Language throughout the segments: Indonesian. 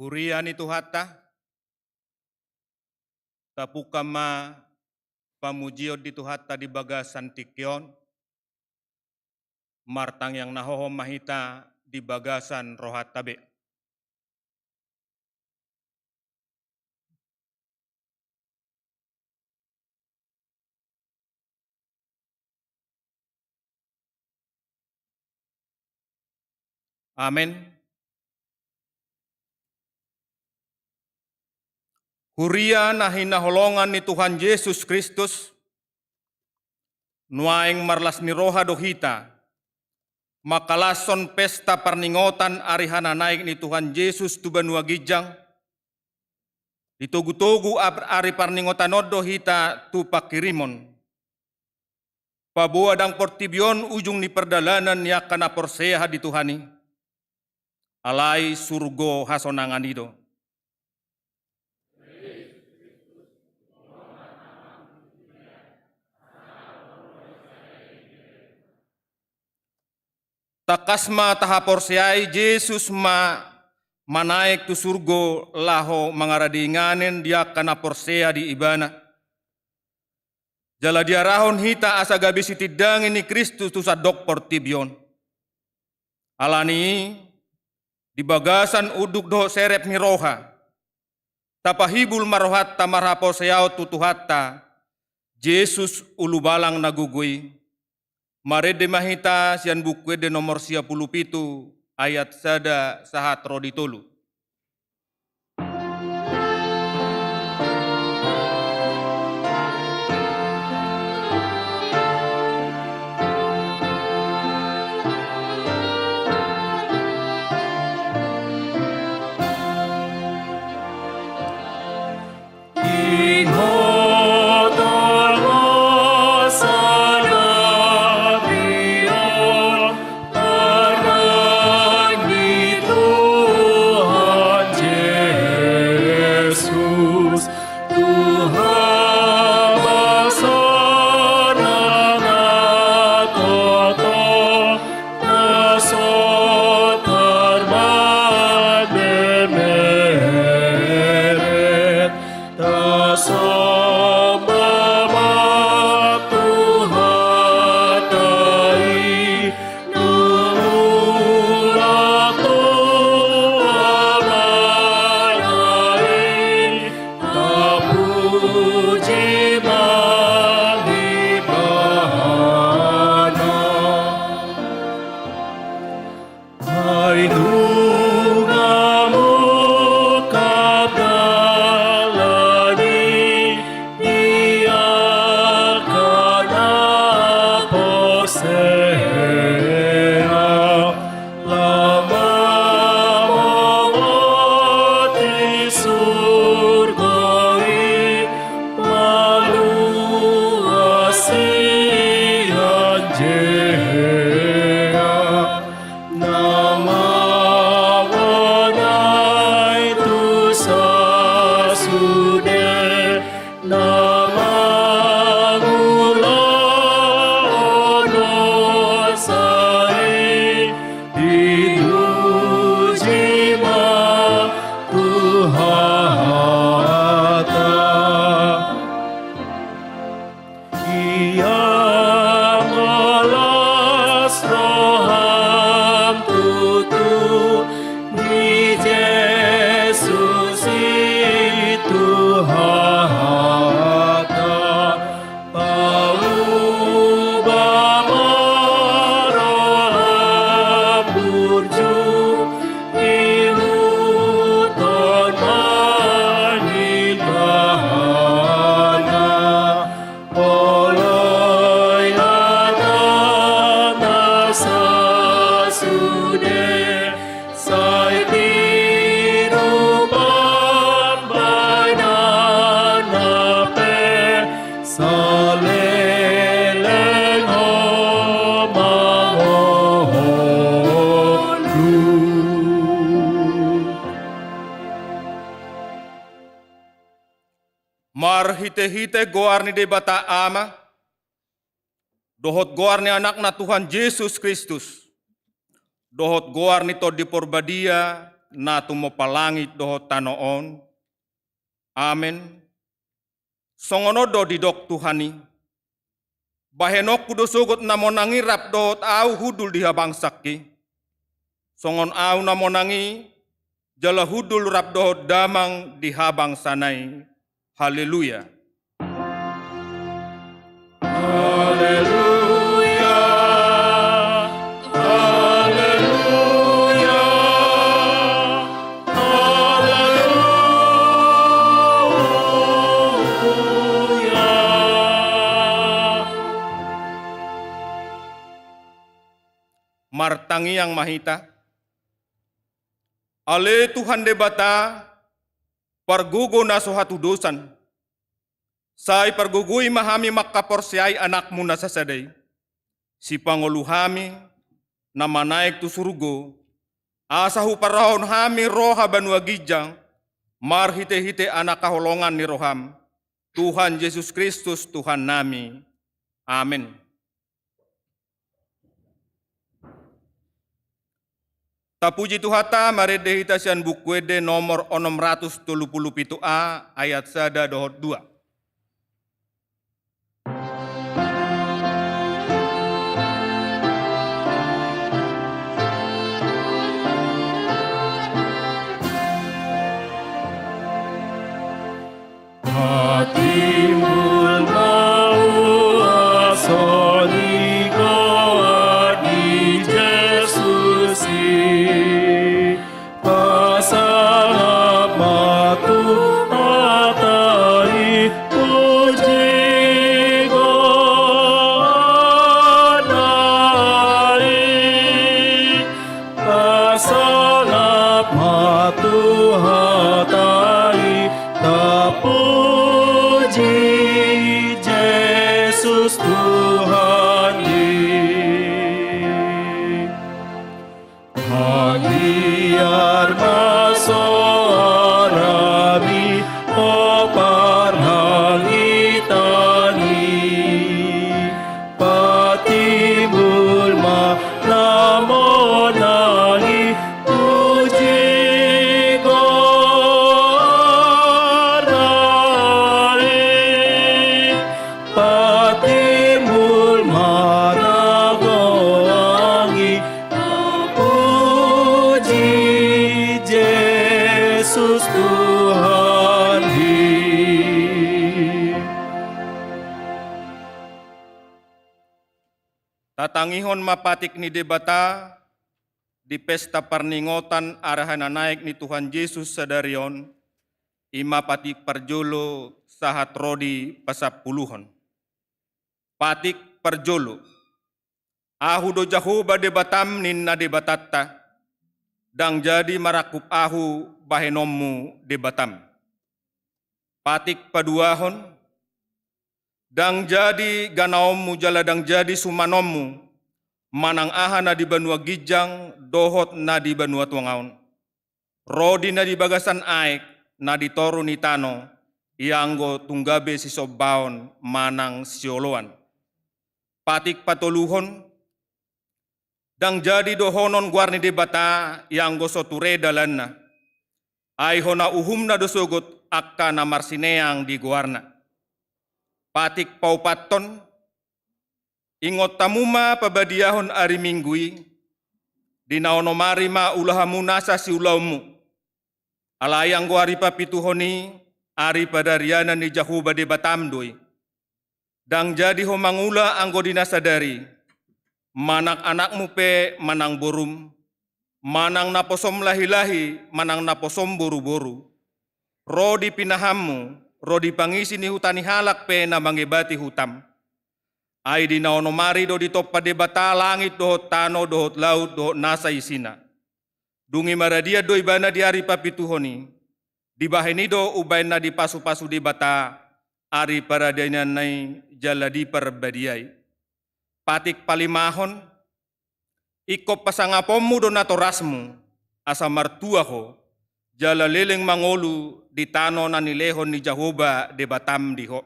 Huriani Tuhatta, tapukama pamujio di Tuhatta di bagasan tikyon, martang yang nahohom mahita di bagasan rohat tabe. Amin. Huria nahina holongan ni Tuhan Yesus Kristus, nuaeng marlas ni roha dohita, makalason pesta parningotan arihana naik ni Tuhan Yesus tu banua gijang, ditogu-togu ari parningotan odo hita tu pakirimon. Paboa dang portibion ujung ni perdalanan yakana porseha di Tuhani, alai surgo hasonangan ido. Takasma tahaporseai Yesus manaik tu surgo laho mangaradinganen dia kana porsea di ibana. Jala dia rahon hita asa gabisi tidang ini Kristus tu sadok portibion. Alani di bagasan uduk doh serep ni roha. Tapahibul marohat tamarha porseao tutuhatta. Yesus ulubalang nagugui. Marede mahita sian buku de nomor 37 ayat sada sahat rodi tolu. Mar hite-hite goar ni debata ama, dohot goar ni anak na Tuhan Yesus Kristus, dohot goar ni to di porbadia, na tumopalangit doho tanoon. Amen. Songono do didok Tuhani. Bahenok kudo sugot na monangirap dohot au hudul dihabang sakki. Songon au na monangi jala hudul rap dohot damang dihabang sanai. Haleluya. Haleluya. Haleluya. Haleluya. Martangi yang mahita. Ale Tuhan debata pargugo na suhatu dosan. Sai pargugui mahami makaporsiay anakmu na sasaday. Si panguluhami na manaik tu surugo. Asahu parahon hami roha banua gijang. Marhite-hite anak kaholongan ni roham. Tuhan Yesus Kristus Tuhan nami. Amin. Tapuji Tuhata marede hitasian bukwede nomor 637a ayat 1 dohot 2. Timbul mau asonigo di Yesus pasang matu atai puji gonai pasang matu atai tapuji Yesus Tuhan Hagiar masorami oparhangitani patimbul ma namonani puji gonai patimbul managoangi puji Yesus Tuhan Tatangihon mapatik ni debata di pesta parningotan arahan naik ni Tuhan Yesus sadarion ima patik parjolo sahat rodi pasapuluhon. Patik parjolo. Ahu do jahuba debatam ninna debatatta dang jadi marakup ahu bahenommu debatam. Patik paduahon dang jadi ganaommu jala dang jadi sumanommu manang aha na di banua gijang dohot na di banua tuangaon. Rodi na di bagasan aek na di toru ni tano ianggo tunggabe si sobaon manang sioloan. Patik patoluhon dang jadi dohonon guarni debata ianggo soture dalanna. Aihona uhumna dosogot akka na marsineang di guarna. Patik paupaton, ingot tamuma pabadiahon ari minggui, dinaonomari ma ulahamunasa si ulaumu. Alayang go ari papituhoni, ari padariana ni jahuba de batamdoi. Dang jadi homangula anggo dinasadari, manak anakmu pe manang borum, manang naposom lahi-lahi, manang naposom boru-boru. Rodi pinahammu, rodi pangisi ni hutani halak pe na mangebati hutam. Ay di naonomari do di toppa debata langit dohot tano dohot laut dohot nasa isina. Dungi maradia do ibana di ari papituhoni. Di bahenido ubay na di pasu-pasu debata ari paradanya nai jaladi perbadiai. Patik palimahon ikop pasangapommu do natorasmu asa martuaho jala leleng mangolu di tano na nilehon ni Jahoba de batam diho.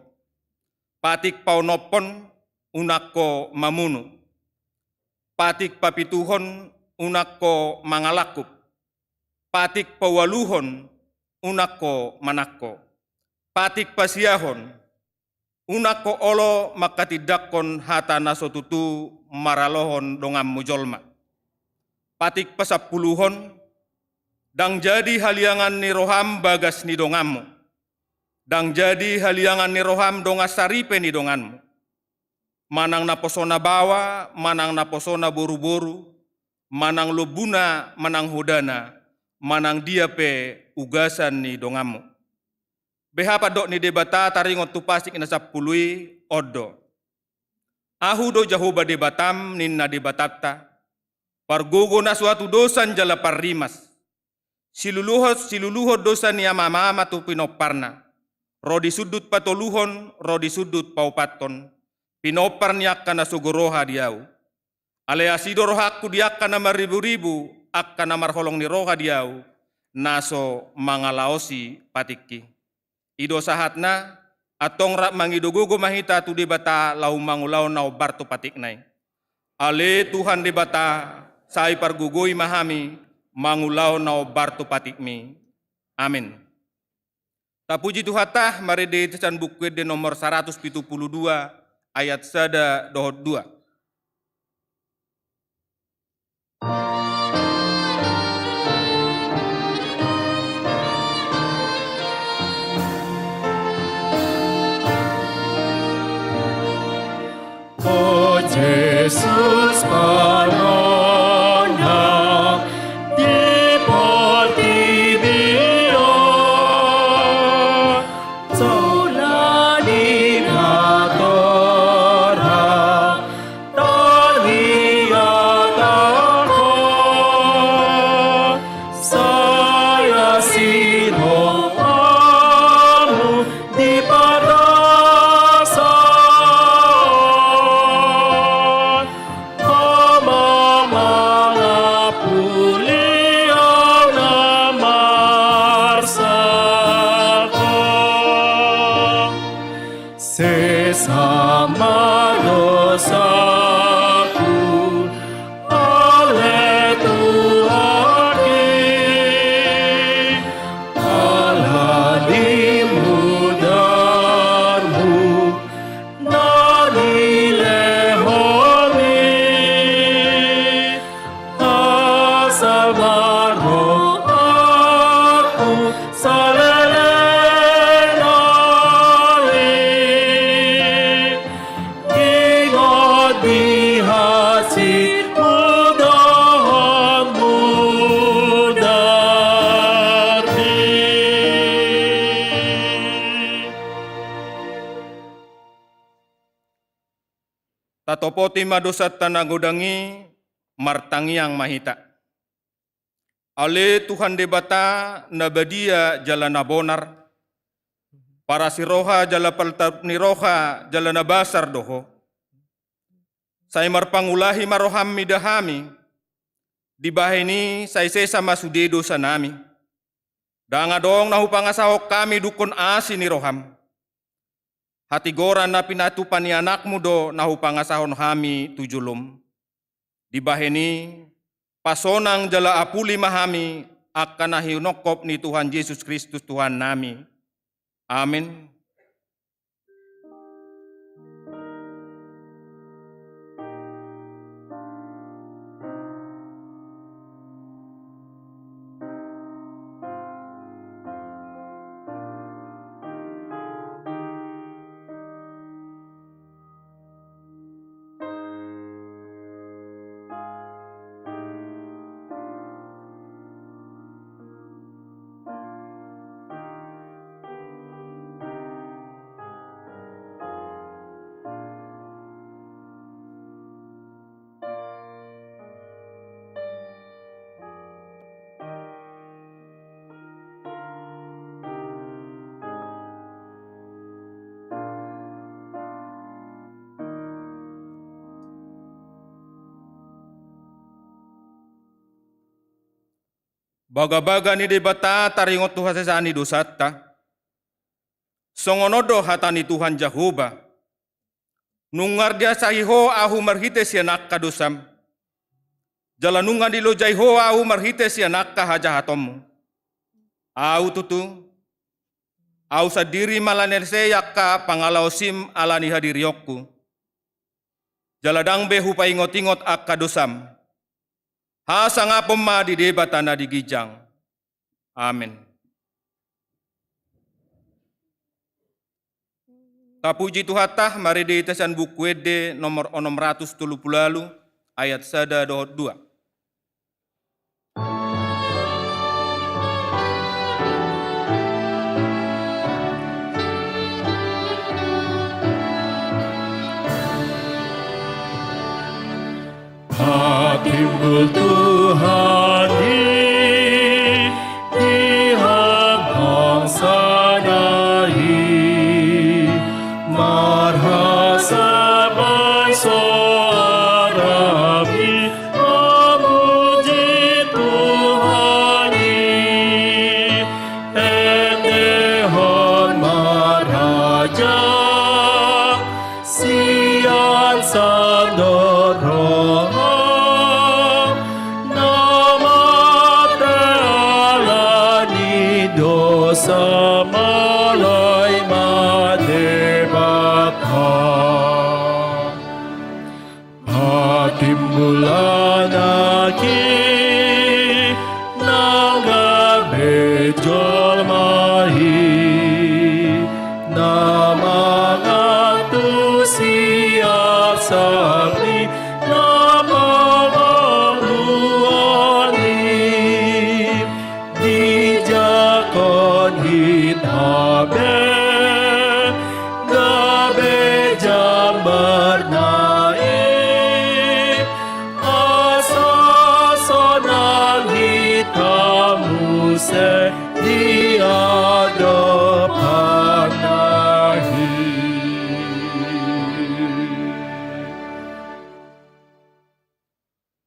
Patik paunopon unakko mamunu. Patik papituhon unakko mangalakup. patik pawaluhon, unako manako. Patik pasiahon, unako olo makatidakon hata nasotutu maralohon dongam mujolma. Patik pasapuluhon, dang jadi haliangan ni roham bagas ni dongamu. Dang jadi haliangan ni roham dongas saripe ni donganmu. Manang naposona bawa, manang naposona boru-boru, manang lobuna, manang hodana, manang dia pe ugasan ni dongamu. Behapa dok ni debata taringot tu pasik na sapului odo. Ahu do Jahoba debatam ninna debatata. Pargogo na suatu dosan jala parrimas. Siluluhot dosa ni ama-ama tu pinoparna. Rodi sudut patoluhon, rodi sudut paupaton. Pinopar niak kana sugoroha diau. Ale asido rohaku diak kana maribu-ribu, ak kana marholong ni roha diau. Naso mangalaosi patikki. Ido sahatna atong rak mangidogogo mahita tu debata lau mangulau nau barto patiknai. Ale Tuhan debata sai pargugoi mahami mangulau nau barto patikmi. Amin. Tapuji Tuhatah mari di tecan buku de nomor 172 ayat 1-2. Yesus Corona di Portibio Sola di Natora Tania Tako Saya siro amu di Padasa sesama dosaku oleh Tuhan Allah dimudarmu nani lehoni asal baru aku Tatopoti madosat tanagodangi martangiang mahita. Ale Tuhan debata nabadia jalana bonar. Para siroha jala paltab ni roha jalana basar doho. Say marpangulahi maroham midahami. Dibahini say sesa masudedo sa nami. Dangadong nahupangasahok kami dukon asi ni roham. Hatigoran na pinatupan ni anakmu do nahupangasahon hami tujulum. Dibahini pasonang jala apuli mahami akan nahiunokop ni Tuhan Yesus Kristus Tuhan nami. Amin. Baga-baga ni debata taringot Tuhan sesani dosata. Songonodo hatani Tuhan Jahoba. Nungar dia sahiho ahu marhite sianak kadosam. Jalanungan di lo jaiho au marhite si anakka hajahatomu. Au tutu. Au sadiri malanerse yakka pangalau sim alani hadiriokku. Jaladang behu pa ingot-ingot akka dosam. Hasa ngapom ma di debatana di gijang. Amin. Tapuji Tuhatah mari di itesan buku ede nomor 630 ayat 1-2. Timbul Tuhan di bangsa nai marhasa bangsa Arabi memuji Tuhan endehon maraja sian sandoro samalay madebata Hatimbulan aki nagabe jolmahi namangatu siap sakti namangluani dijakon hitabe gabe jambar naik asa sonang hitamu se diadapan nahi.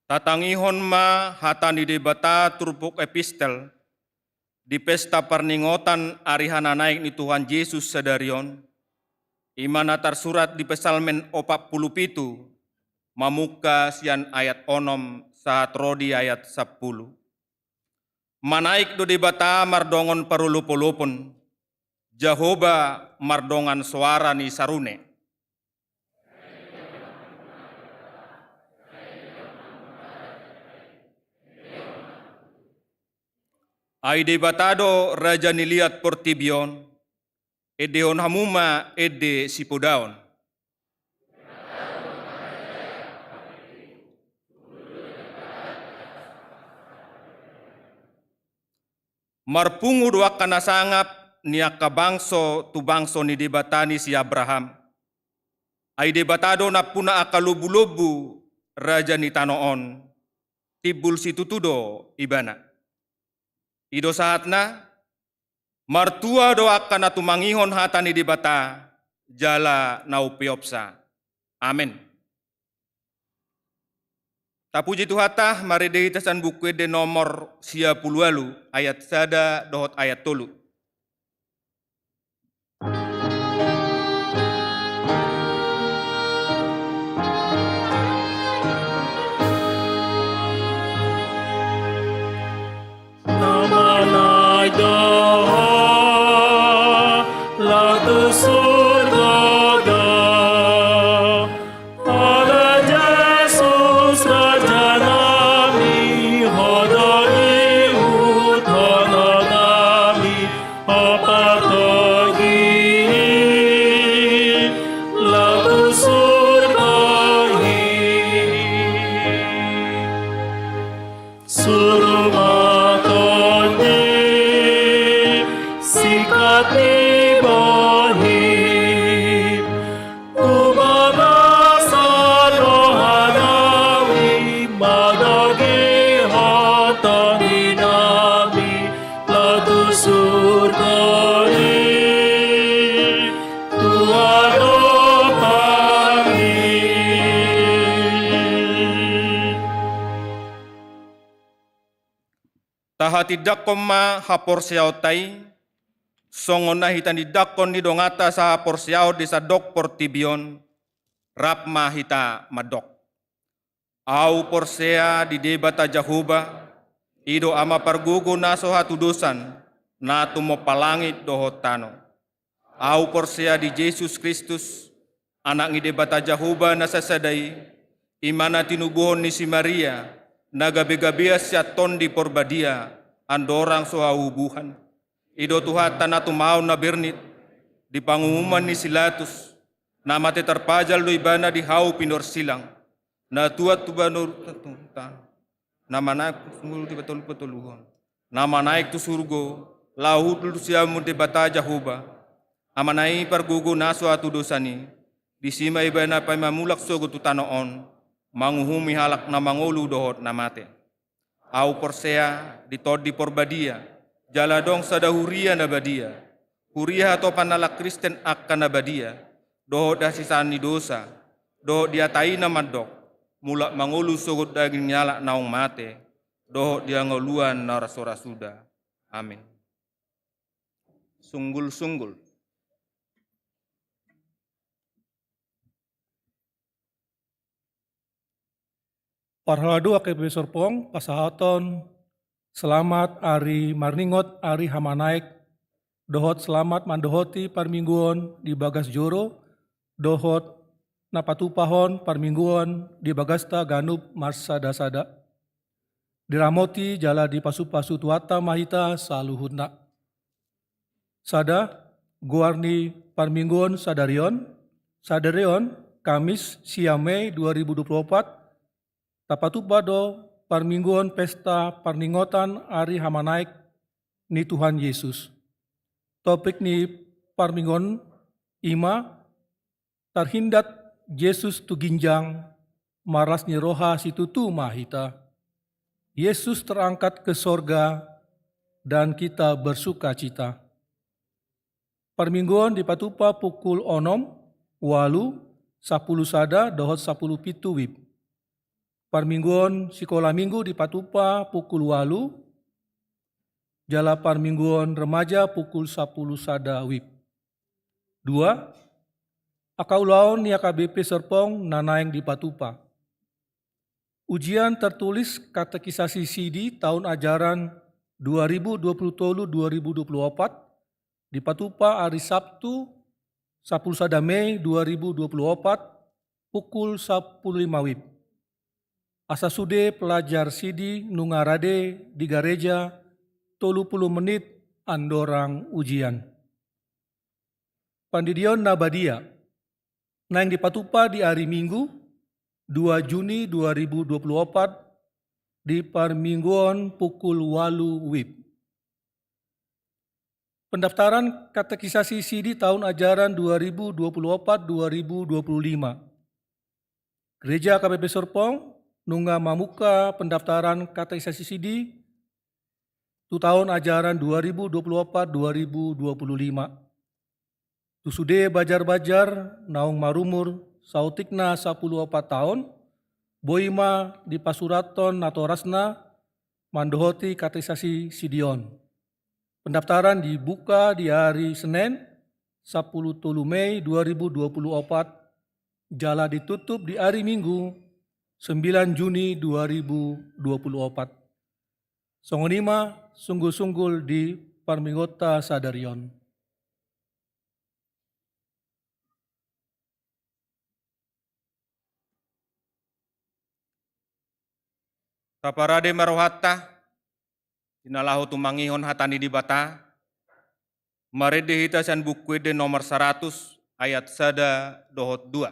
Tatangihon ma hatani debata turpuk epistel di pesta perningotan arihana naik ni Tuhan Yesus sedarion, iman atar surat di pesalmen 47, mamuka sian ayat onom saat rodi ayat 10. Manaik do debata mardongon parulupolopon, Jahoba mardongan suara ni sarune. Ai debatado raja niliat portibion, edeon hamuma ede sipodaon. Marpungu dua kana sangap niaka bangso tu bangso ni debatani si Abraham. Ai debatado na puna akalubu-lubu raja ni tanoon, tibul situtudo ibana. Ido saatna, martua doakan atumangihon hatani dibata, jala naupiopsa. Amin. Tapuji Tuhatah, mari dihitasan buku de nomor 10 ayat 1 dohot ayat 3. Latu surga ada Yesus Raja nami hodari utana nami apa togi latu surga suruh matoni sikati Tahati dakoma hapor siautai, songona hitan di dakon di dongata sa hapor siaut di sadok portibion, rapma hita madok. Au porsea di debata Jahoba, ido ama pargugo naso hatu dosan, na tumo palangit dohot tano. Au porsea di Yesus Kristus, anak ni debata Jahoba nasasadai, imana tinubuhon ni si Maria, nagabe-gabeas siya ton di porbadia, andorang soha ubuhan. Ido tuhatan na tumao na bernit, di pangumuman ni Silatus, na mati terpajal do ibana di hau pinor silang, na tuat tubanur nama naik sungguh di betul-betuluhan, nama naik tu surgo, lahut lu siamu di bata Jahoba, amanai pargugo naso atu dosani, di sima ibana pa mamulak sogo tu tanoon, manguhumi halak na mangolu dohot na mate. Au porsea di tod di porbadia, jaladong sadahuria na badia, huria atau panalak Kristen akan na badia, dohot dasisani dosa, dohot diatai na madok, mulak mangolu sogot daging nyala naung mate, dohot dia ngoluan narasora suda. Amin. Sunggul-sunggul. Parhaladu AKBP Serpong, pasahaton, selamat Ari Marningot, Ari Hamanaik, dohot selamat mandohoti parmingguon di Bagas Joro, dohot napatupahon parmingguon di Bagasta Ganup Marsada-sada. Diramoti jala di pasu-pasu tuata mahita saluhutna. Sada, guarni parmingguon sadarion, Kamis siang Mei 2024, tapatupado parmingguon pesta parningotan Ari Hamanaik ni Tuhan Yesus. Topik ni parmingguon ima, terhindat Yesus tu ginjang, maras ni roha situtu mahita. Yesus terangkat ke sorga dan kita bersuka cita. Parmingguon di patupa pukul 6, walu, 10 sada, dohot 10 pitu wib. Parmingguon sekolah minggu di patupa pukul 8, jala parmingguon remaja pukul 10 sada wib. 2. Akaulaon ni AKBP Serpong nanaeng di patupa. Ujian tertulis katekisasi CD tahun ajaran 2023-2024 di patupa hari Sabtu 10 sada Mei 2024 pukul 15 wib. Asasude pelajar CD nungarade di gereja 30 menit andorang ujian. Pandidion Nabadia, naing di patupa di hari Minggu 2 Juni 2024 di parmingguon pukul 8 wib. Pendaftaran katekisasi CD tahun ajaran 2024-2025. Gereja AKBP Serpong nungga mamuka pendaftaran katekisasi CD tu tahun ajaran 2024-2025. Tusude bajar-bajar naung marumur sautikna 14 tahun, boima di pasuraton natorasna mandohoti katekisasi Sidion. Pendaftaran dibuka di hari Senin 10 Mei 2024, jala ditutup di hari Minggu 9 Juni 2024. Songonima sungguh-sungguh di Parmingota Sadarion. Kaparade marohatta, inalahu tumangihon hatani di bata, marede hitasan bukwede nomor 100 ayat sada dohot 2.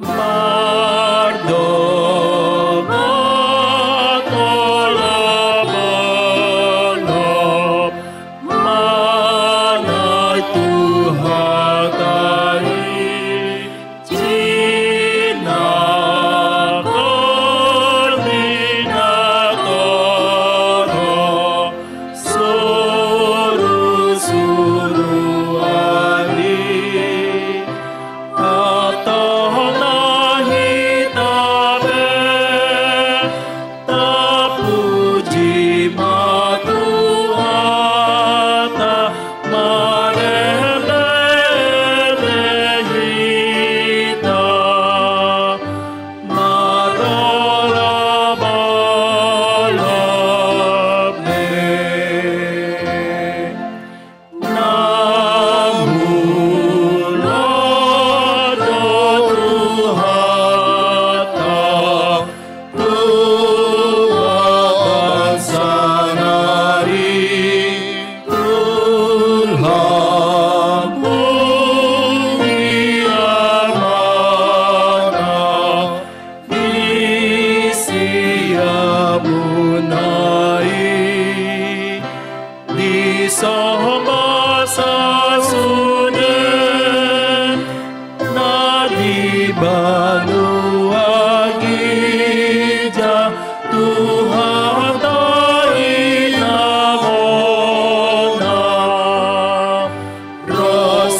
Tuhan. 「 Tuhan. 「 Tuhan. 」 Tuhan. 「 Tuhan. 」 Tuhan. Tuhan.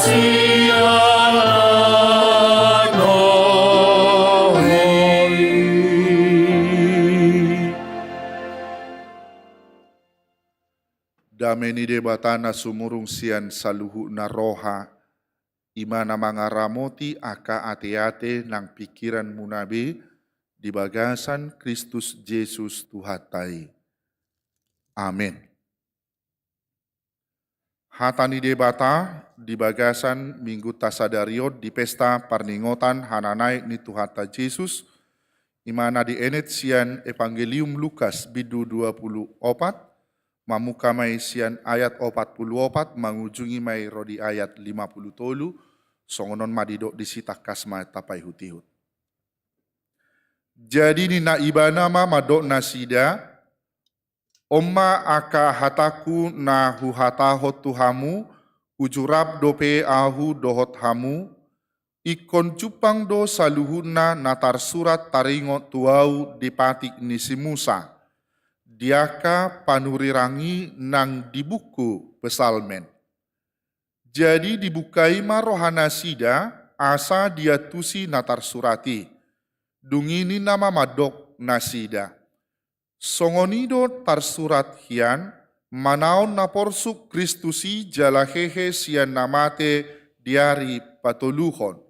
sialan noi. Dameni debatana sumurung sian saluhu na roha, imana mangaramoti aka ate-ate nang pikiran munabe di bagasan Kristus Yesus Tuhatai. Amin. Hatani debata di bagasan Minggu Tasadariot di pesta parningotan hananai ni Tuhata Yesus, imana di enet sian Evangelium Lukas bidu 24, mamuka mai sian ayat 44 mangujungi mai rodi ayat 50 tolu songonon madidok disita kasma tapai hutihut. Jadi ni na ibana ma madok nasida omma aka hataku na huhatahot tuhamu ujurab dope ahu dohot hamu ikon cupang do saluhuna natar surat taringot tuau dipatik nisi Musa. Diaka panurirangi nang di buku pesalmen. Jadi dibukai marohana sida asa dia tusi natar surati. Dungini nama madok nasida. Songonido tar surat hian manaon naporsuk Kristusi jalahehe sian namate diari patoluhon.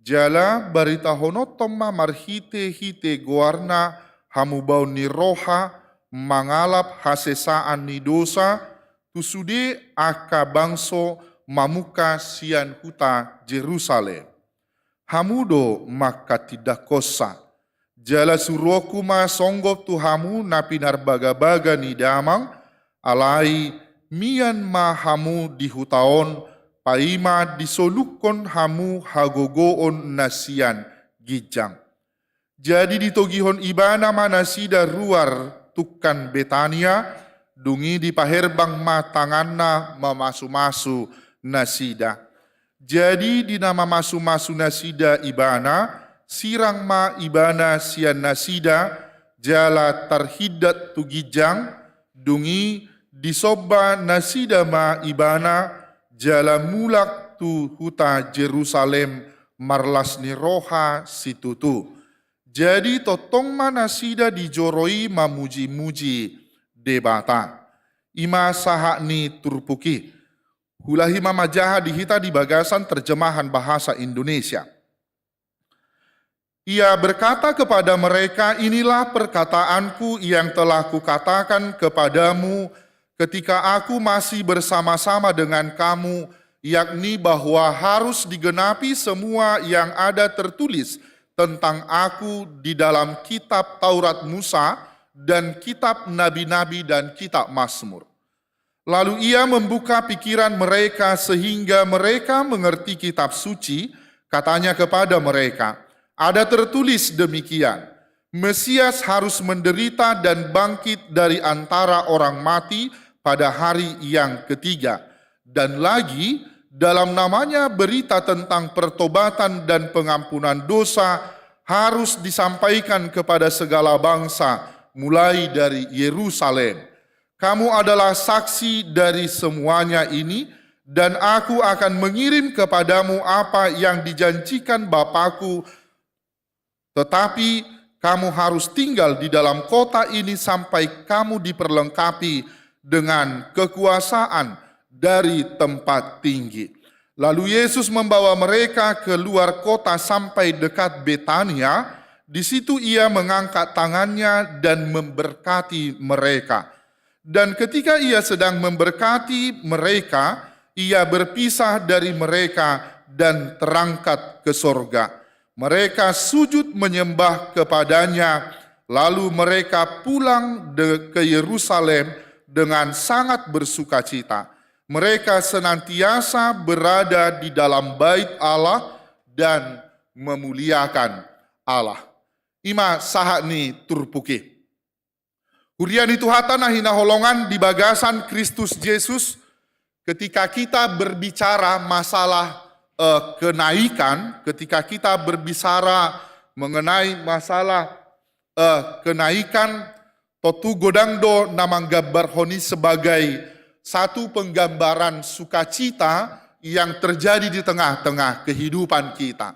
Jala barita honotoma marhite hite goarna hamubau ni roha mangalap hasesaan ni dosa, tusude aka bangso mamuka sian huta Jerusalem. Hamudo maka tidak kosa. Jala suruhku ma songgop tuhamu na pinarbaga-baga ni damang, alai mian ma hamu di hutaon, paima disolukon hamu hagogoon nasian gijang. Jadi ditogihon ibana manasida ruar tukan Betania, dungi di paherbang matanganna mamasu-masu nasida. Jadi di nama masu-masu nasida ibana, sirang ma ibana sian nasida, jala tarhidat tugijang, dungi disoba nasida ma ibana, jala mulak tu huta Jerusalem marlas ni roha situtu. Jadi totong mana sida dijoroi mamuji-muji debata. Ima sahak ni turpuki. Hulahi mama jaha dihita di bagasan terjemahan bahasa Indonesia. Ia berkata kepada mereka, inilah perkataanku yang telah kukatakan kepadamu ketika aku masih bersama-sama dengan kamu, yakni bahwa harus digenapi semua yang ada tertulis tentang aku di dalam kitab Taurat Musa dan kitab Nabi-Nabi dan kitab Mazmur. Lalu ia membuka pikiran mereka sehingga mereka mengerti kitab suci, katanya kepada mereka, ada tertulis demikian, Mesias harus menderita dan bangkit dari antara orang mati pada hari yang ketiga. Dan lagi, dalam namanya berita tentang pertobatan dan pengampunan dosa harus disampaikan kepada segala bangsa, mulai dari Yerusalem. Kamu adalah saksi dari semuanya ini, dan aku akan mengirim kepadamu apa yang dijanjikan Bapakku. Tetapi kamu harus tinggal di dalam kota ini sampai kamu diperlengkapi dengan kekuasaan dari tempat tinggi. Lalu Yesus membawa mereka keluar kota sampai dekat Betania. Di situ ia mengangkat tangannya dan memberkati mereka. Dan ketika ia sedang memberkati mereka, ia berpisah dari mereka dan terangkat ke sorga. Mereka sujud menyembah kepadanya, lalu mereka pulang ke Yerusalem dengan sangat bersukacita. Mereka senantiasa berada di dalam bait Allah dan memuliakan Allah. Ima sahani turpuki. Huriani Tuhatan hina holongan di bagasan Kristus Yesus ketika kita berbicara masalah kenaikan, ketika kita berbicara mengenai masalah kenaikan, totu godangdo namang gambar honi sebagai satu penggambaran sukacita yang terjadi di tengah-tengah kehidupan kita.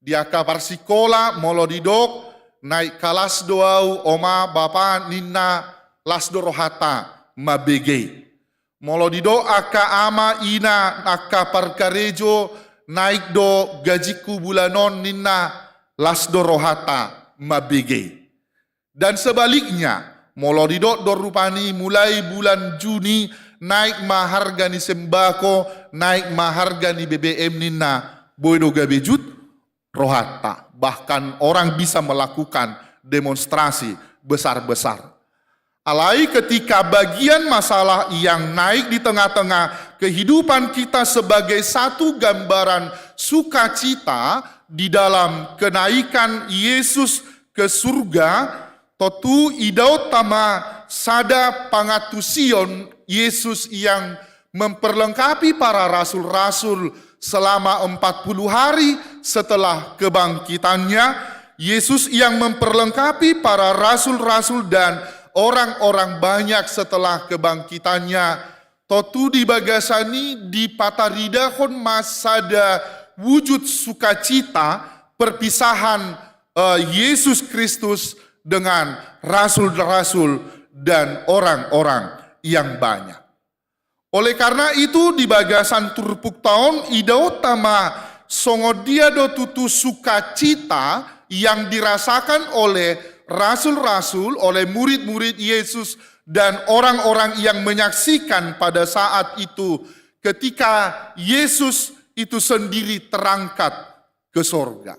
Dia kabar sikola molodidok naik kalas doau oma bapa nina lasdo rohata mabege. Molodidok aka ama ina aka parkarejo naik do gajiku bulanon nina lasdo rohata mabege. Dan sebaliknya, molodidok do rupani mulai bulan Juni naik maharga ni sembako, naik maharga ni BBM nina boido gabejut rohata. Bahkan orang bisa melakukan demonstrasi besar-besar. Alai ketika bagian masalah yang naik di tengah-tengah kehidupan kita sebagai satu gambaran sukacita di dalam kenaikan Yesus ke surga, totu idau tama sada pangatusion Yesus yang memperlengkapi para rasul-rasul selama 40 hari setelah kebangkitannya. Yesus yang memperlengkapi para rasul-rasul dan orang-orang banyak setelah kebangkitannya. Totu di bagasani di pataridahon masada wujud sukacita perpisahan Yesus Kristus dengan rasul-rasul dan orang-orang yang banyak. Oleh karena itu di bagasan turpuk tahun idau tama songodia do tutu sukacita yang dirasakan oleh rasul-rasul, oleh murid-murid Yesus dan orang-orang yang menyaksikan pada saat itu ketika Yesus itu sendiri terangkat ke sorga.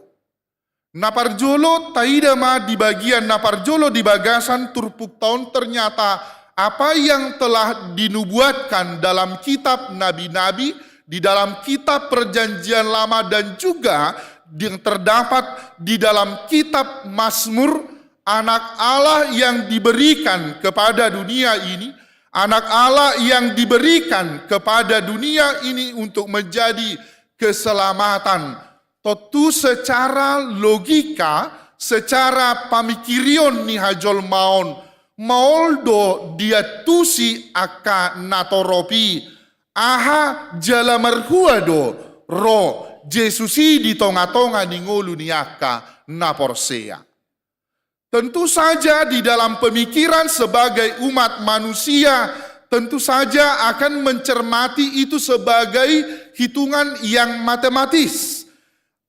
Naparjolo taidama di bagian naparjolo di bagasan turpuk tahun ternyata apa yang telah dinubuatkan dalam kitab nabi-nabi, di dalam kitab perjanjian lama dan juga yang terdapat di dalam kitab Mazmur, anak Allah yang diberikan kepada dunia ini, anak Allah yang diberikan kepada dunia ini untuk menjadi keselamatan. Tentu secara logika, secara pamikirion ni hajol maoldo dia tusi aka natoropi aha jala marhuado ro Jesusi di tonga-tonga di ngolu ni aka naporsea. Tentu saja di dalam pemikiran sebagai umat manusia, tentu saja akan mencermati itu sebagai hitungan yang matematis.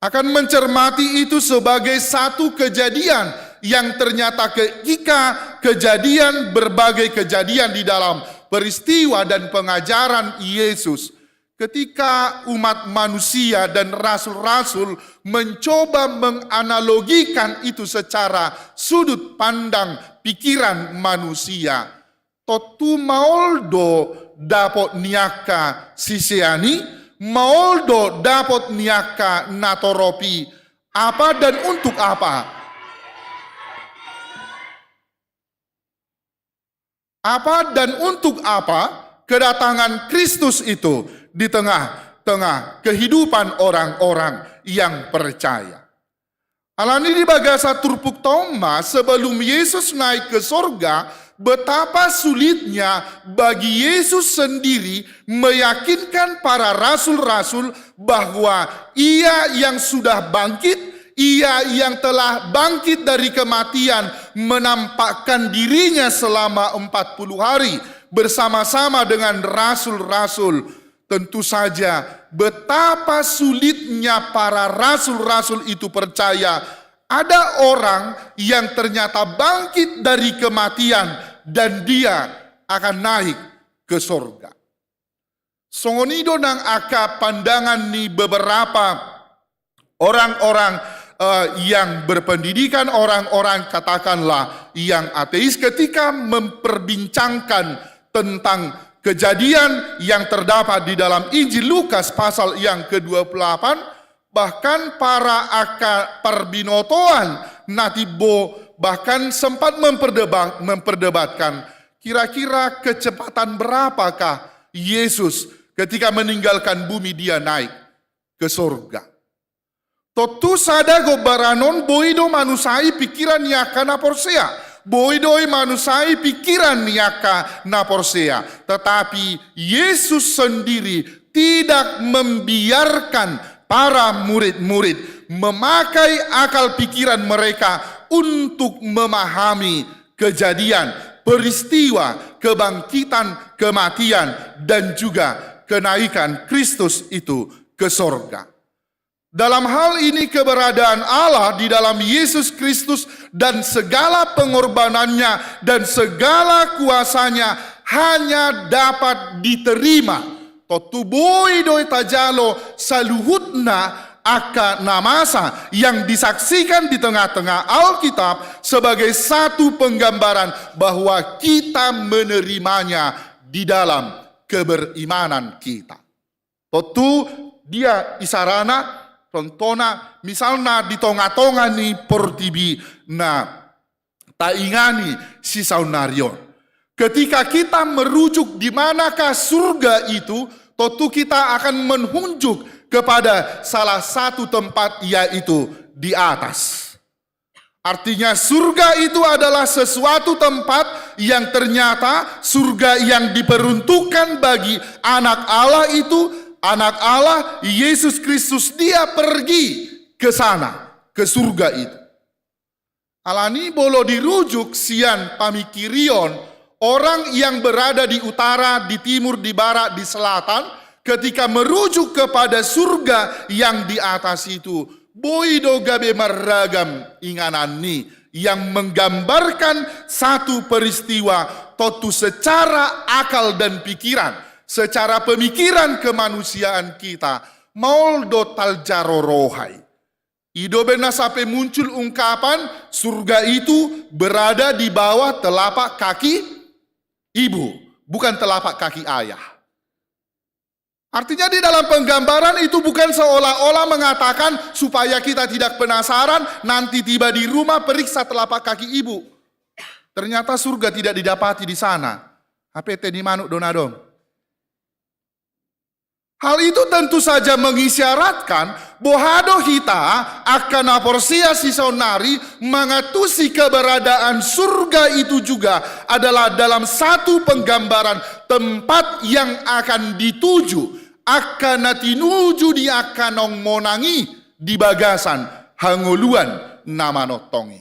Akan mencermati itu sebagai satu kejadian yang ternyata ketika kejadian berbagai kejadian di dalam peristiwa dan pengajaran Yesus. Ketika umat manusia dan rasul-rasul mencoba menganalogikan itu secara sudut pandang pikiran manusia. Totu maoldo dapot niaka sisiani, maoldo dapot niaka natoropi. Apa dan untuk apa? Apa dan untuk apa kedatangan Kristus itu di tengah-tengah kehidupan orang-orang yang percaya? Alani di bagasa turpuk Thomas sebelum Yesus naik ke sorga, betapa sulitnya bagi Yesus sendiri meyakinkan para rasul-rasul bahwa ia yang sudah bangkit, ia yang telah bangkit dari kematian menampakkan dirinya selama 40 hari bersama-sama dengan rasul-rasul. Tentu saja betapa sulitnya para rasul-rasul itu percaya ada orang yang ternyata bangkit dari kematian dan dia akan naik ke sorga. Songonido nang aka pandangan ni beberapa orang-orang yang berpendidikan, orang-orang katakanlah yang ateis ketika memperbincangkan tentang kejadian yang terdapat di dalam Injil Lukas pasal yang ke-28, bahkan para parbinotoan natibo bahkan sempat memperdebatkan kira-kira kecepatan berapakah Yesus ketika meninggalkan bumi dia naik ke surga. Totu sada gobaranon boido manusai pikiran yaka naporsea. Boidoi manusai pikiran yaka naporsea. Tetapi Yesus sendiri tidak membiarkan para murid-murid memakai akal pikiran mereka untuk memahami kejadian, peristiwa, kebangkitan, kematian, dan juga kenaikan Kristus itu ke sorga. Dalam hal ini keberadaan Allah di dalam Yesus Kristus dan segala pengorbanannya dan segala kuasanya hanya dapat diterima. Totu boy doi tajalo saluhutna aka namasa yang disaksikan di tengah-tengah Alkitab sebagai satu penggambaran bahwa kita menerimanya di dalam keberimanan kita. Totu dia isarana tontona misalnya di tonga-tonga ni portibi na taingani si saunarion. Ketika kita merujuk di manakah surga itu, tentu kita akan menunjuk kepada salah satu tempat, yaitu di atas. Artinya surga itu adalah sesuatu tempat yang ternyata surga yang diperuntukkan bagi anak Allah itu. Anak Allah, Yesus Kristus, dia pergi ke sana, ke surga itu. Alani bolo dirujuk sian pamikirion, orang yang berada di utara, di timur, di barat, di selatan, ketika merujuk kepada surga yang di atas itu, boido gabe maragam inganani, yang menggambarkan satu peristiwa totu secara akal dan pikiran, secara pemikiran kemanusiaan kita, mauldo taljaro rohai. Ido benar sampai muncul ungkapan surga itu berada di bawah telapak kaki ibu, bukan telapak kaki ayah. Artinya di dalam penggambaran itu bukan seolah-olah mengatakan supaya kita tidak penasaran, nanti tiba di rumah periksa telapak kaki ibu. Ternyata surga tidak didapati di sana. HPT di manuk donadong. Hal itu tentu saja mengisyaratkan bahwa kita akan aporsia si sonari mengatusi keberadaan surga itu juga adalah dalam satu penggambaran tempat yang akan dituju, akan natinuju di akanong monangi di bagasan hangoluan nama notongi.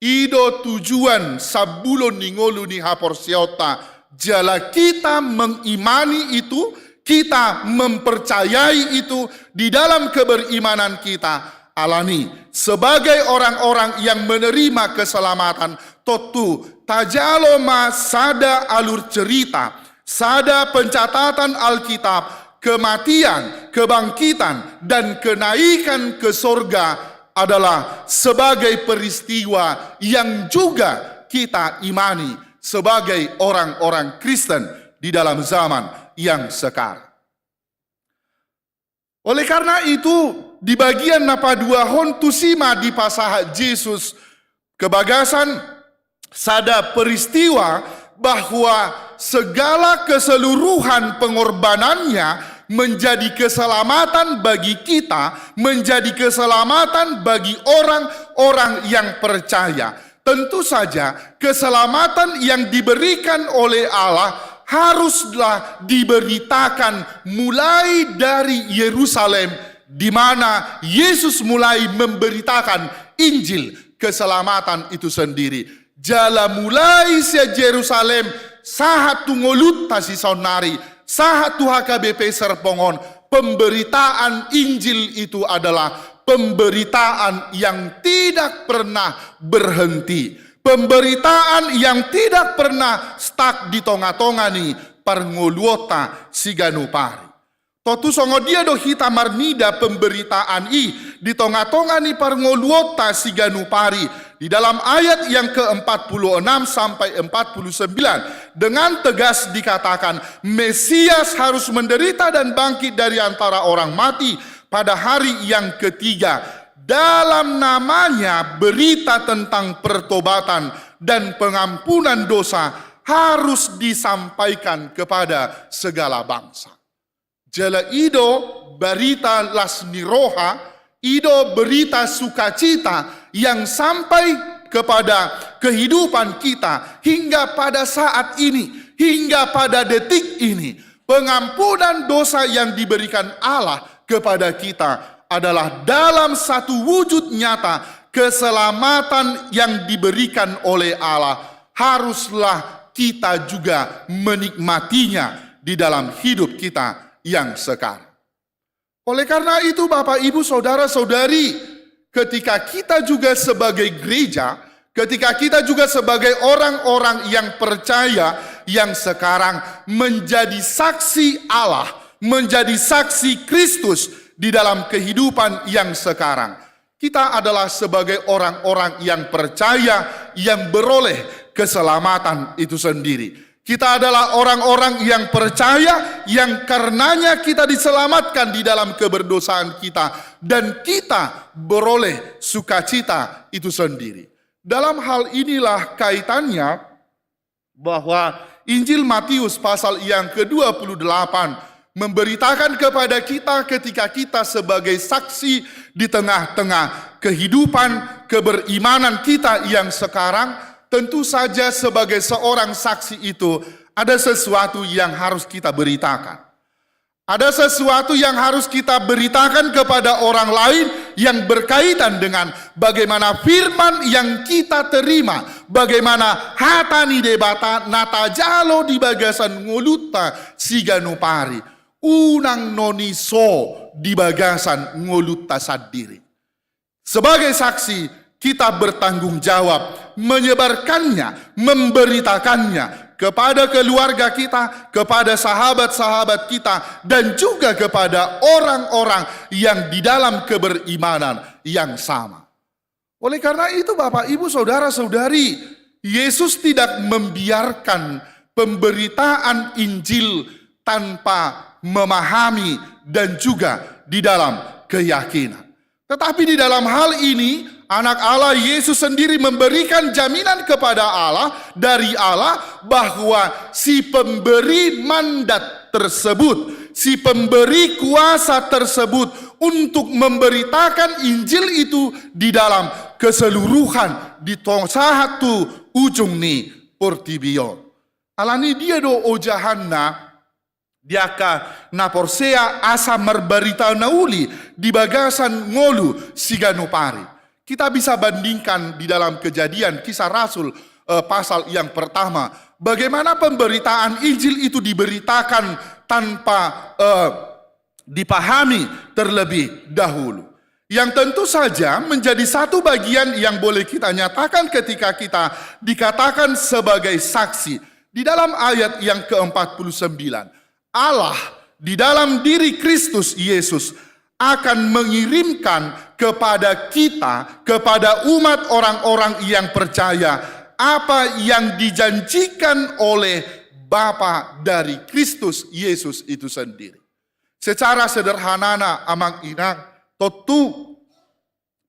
Ido tujuan sabulon ningolu ni haporsiota jala kita mengimani itu, kita mempercayai itu di dalam keberimanan kita, alani sebagai orang-orang yang menerima keselamatan. Totu tajaloma sada alur cerita, sada pencatatan Alkitab, kematian, kebangkitan, dan kenaikan ke sorga adalah sebagai peristiwa yang juga kita imani sebagai orang-orang Kristen di dalam zaman yang sekarang. Oleh karena itu, di bagian napa dua hontusima di pasahat Yesus kebagasan sada peristiwa bahwa segala keseluruhan pengorbanannya menjadi keselamatan bagi kita, menjadi keselamatan bagi orang-orang yang percaya. Tentu saja keselamatan yang diberikan oleh Allah haruslah diberitakan mulai dari Yerusalem, di mana Yesus mulai memberitakan Injil keselamatan itu sendiri. Jala mulai se Yerusalem sahat tungolut tasi sonari, sahat HKBP Serpongon, pemberitaan Injil itu adalah pemberitaan yang tidak pernah berhenti. Pemberitaan yang tidak pernah stuck di tonga-tonga ni parngoluota siganupari. Totu songo dia do hita marnida pemberitaan di tonga-tonga ni parngoluota siganupari. Di dalam ayat yang ke-46 sampai 49 dengan tegas dikatakan Mesias harus menderita dan bangkit dari antara orang mati pada hari yang ketiga. Dalam namanya berita tentang pertobatan dan pengampunan dosa harus disampaikan kepada segala bangsa. Jala ido berita lasniroha, ido berita sukacita yang sampai kepada kehidupan kita hingga pada saat ini, hingga pada detik ini. pengampunan dosa yang diberikan Allah kepada kita adalah dalam satu wujud nyata keselamatan yang diberikan oleh Allah. Haruslah kita juga menikmatinya di dalam hidup kita yang sekarang. Oleh karena itu Bapak, Ibu, Saudara-saudari, ketika kita juga sebagai gereja, ketika kita juga sebagai orang-orang yang percaya yang sekarang menjadi saksi Allah, menjadi saksi Kristus di dalam kehidupan yang sekarang, kita adalah sebagai orang-orang yang percaya yang beroleh keselamatan itu sendiri. Kita adalah orang-orang yang percaya yang karenanya kita diselamatkan di dalam keberdosaan kita dan kita beroleh sukacita itu sendiri. Dalam hal inilah kaitannya bahwa Injil Matius pasal yang ke-28 memberitakan kepada kita ketika kita sebagai saksi di tengah-tengah kehidupan keberimanan kita yang sekarang, tentu saja sebagai seorang saksi itu ada sesuatu yang harus kita beritakan. Ada sesuatu yang harus kita beritakan kepada orang lain yang berkaitan dengan bagaimana firman yang kita terima, bagaimana hatani debata nata jalo di bagasan ngolutta siganupari, unang noni so di bagasan ngolutta sadiri. Sebagai saksi, kita bertanggung jawab menyebarkannya, memberitakannya kepada keluarga kita, kepada sahabat-sahabat kita, dan juga kepada orang-orang yang di dalam keberimanan yang sama. Oleh karena itu Bapak, Ibu, Saudara-saudari, Yesus tidak membiarkan pemberitaan Injil tanpa memahami dan juga di dalam keyakinan. Tetapi di dalam hal ini, Anak Allah Yesus sendiri memberikan jaminan kepada Allah, dari Allah, bahwa si pemberi mandat tersebut, si pemberi kuasa tersebut untuk memberitakan Injil itu di dalam keseluruhan di satu ujung ni portibion. Alani dia do ojahanna diaka naporsea asa merberita nauli di bagasan ngolu siganupari. Kita bisa bandingkan di dalam Kejadian Kisah Rasul pasal yang pertama, bagaimana pemberitaan Injil itu diberitakan tanpa dipahami terlebih dahulu. Yang tentu saja menjadi satu bagian yang boleh kita nyatakan ketika kita dikatakan sebagai saksi. Di dalam ayat yang ke-49, Allah di dalam diri Kristus Yesus akan mengirimkan kepada kita, kepada umat orang-orang yang percaya, apa yang dijanjikan oleh Bapa dari Kristus Yesus itu sendiri. Secara sederhana amang inang, tentu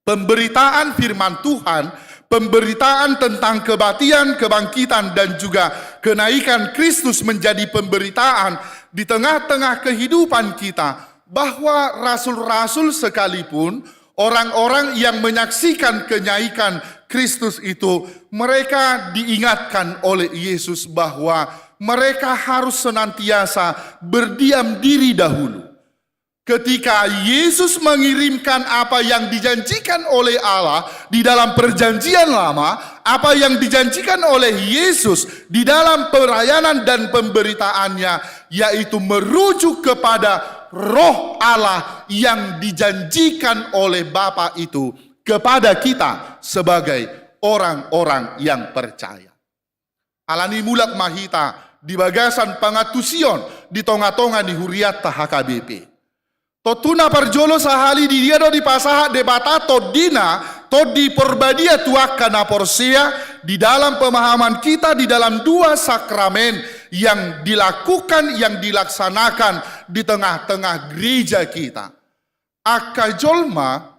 pemberitaan firman Tuhan, pemberitaan tentang kebangkitan dan juga kenaikan Kristus menjadi pemberitaan di tengah-tengah kehidupan kita, bahwa rasul-rasul sekalipun, orang-orang yang menyaksikan kenaikan Kristus itu, mereka diingatkan oleh Yesus bahwa mereka harus senantiasa berdiam diri dahulu. Ketika Yesus mengirimkan apa yang dijanjikan oleh Allah di dalam perjanjian lama, apa yang dijanjikan oleh Yesus di dalam pelayanan dan pemberitaannya, yaitu merujuk kepada Roh Allah yang dijanjikan oleh Bapa itu kepada kita sebagai orang-orang yang percaya. Alani mulak mahita di bagasan pangatusion di tonga-tonga di huriata HKBP. Totuna parjolo sahali di dia do di pasaha debata todina todi perbadia tuakana porsea di dalam pemahaman kita di dalam dua sakramen yang dilakukan, yang dilaksanakan di tengah-tengah gereja kita. Aka jolma,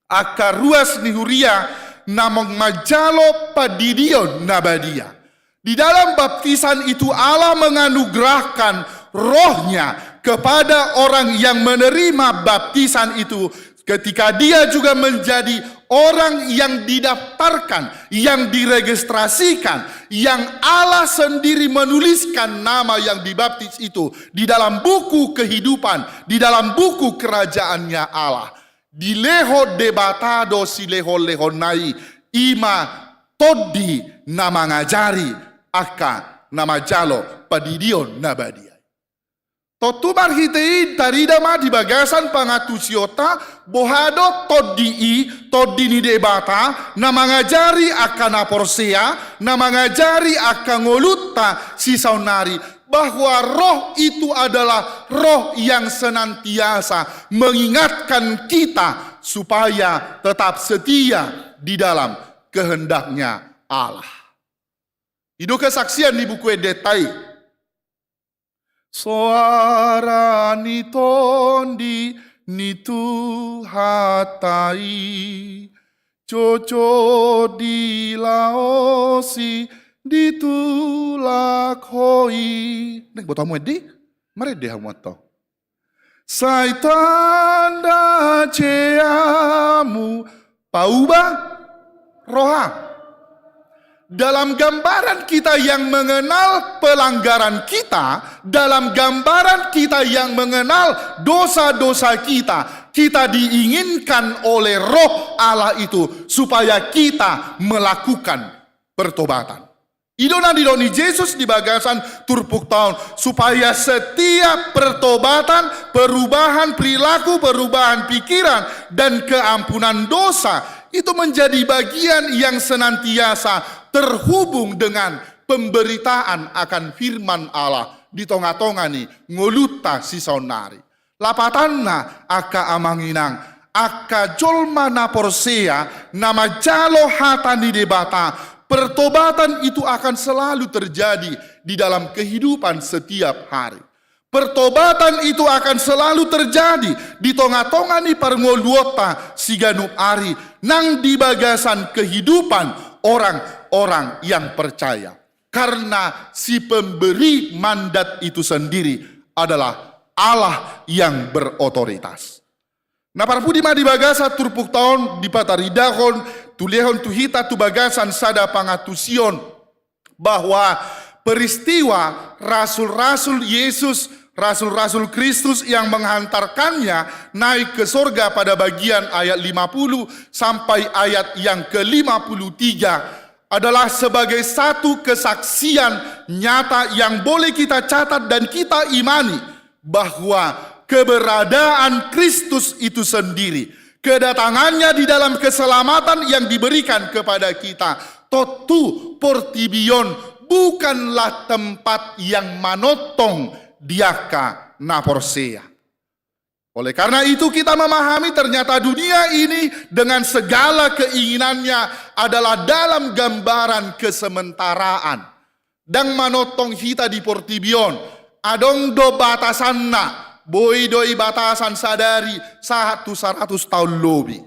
aka ruas nihuria namong majalo padidion nabadia. Di dalam baptisan itu Allah menganugerahkan rohnya kepada orang yang menerima baptisan itu, ketika dia juga menjadi orang yang didaftarkan, yang diregistrasikan, yang Allah sendiri menuliskan nama yang dibaptis itu di dalam buku kehidupan, di dalam buku kerajaannya Allah. Dileho debatado si leho nai ima todi nama ngajari aka nama jalo padidion nabadia. Totubar hitei taridama di bagasan pangatusiota bohado todini debata nama ngajari akan aporsea nama ngajari akan ngolutta si saunari bahwa roh itu adalah roh yang senantiasa mengingatkan kita supaya tetap setia di dalam kehendaknya Allah. Itu kesaksian di buku Edetai. Suara nitondi nitu hatai coco di laosi ditulak hoi. Nek botamu edi, mari deh hamoto. Saitanda ceamu pauba roha. Dalam gambaran kita yang mengenal pelanggaran kita, dalam gambaran kita yang mengenal dosa-dosa kita, kita diinginkan oleh roh Allah itu supaya kita melakukan pertobatan. Idona didoni Yesus di bagasan turpuk tahun supaya setiap pertobatan, perubahan perilaku, perubahan pikiran dan keampunan dosa itu menjadi bagian yang senantiasa terhubung dengan pemberitaan akan firman Allah di tonga-tonga ni ngoluta si saunari. Lapatanna aka amanginang aka jolma na porsea nama jalo hatani debata. Pertobatan itu akan selalu terjadi di dalam kehidupan setiap hari. Pertobatan itu akan selalu terjadi di tonga-tonga ni parngoluota siganup ari nang di bagasan kehidupan orang-orang yang percaya. Karena si pemberi mandat itu sendiri adalah Allah yang berotoritas. Nah parpudi ma di bagasa turpuk tahun di pataridahon tulehon tuhita tu bagasan sada pangatusion bahwa peristiwa rasul-rasul Yesus, rasul-rasul Kristus yang menghantarkannya naik ke sorga pada bagian ayat 50 sampai ayat yang ke-53 adalah sebagai satu kesaksian nyata yang boleh kita catat dan kita imani bahwa keberadaan Kristus itu sendiri, kedatangannya di dalam keselamatan yang diberikan kepada kita, totu portibion bukanlah tempat yang manotong diaka naporsea. Oleh karena itu kita memahami ternyata dunia ini dengan segala keinginannya adalah dalam gambaran kesementaraan. Dan manotong hita di portibion, adong do batasanna, boy doi batasan sadari 100 tahun lebih.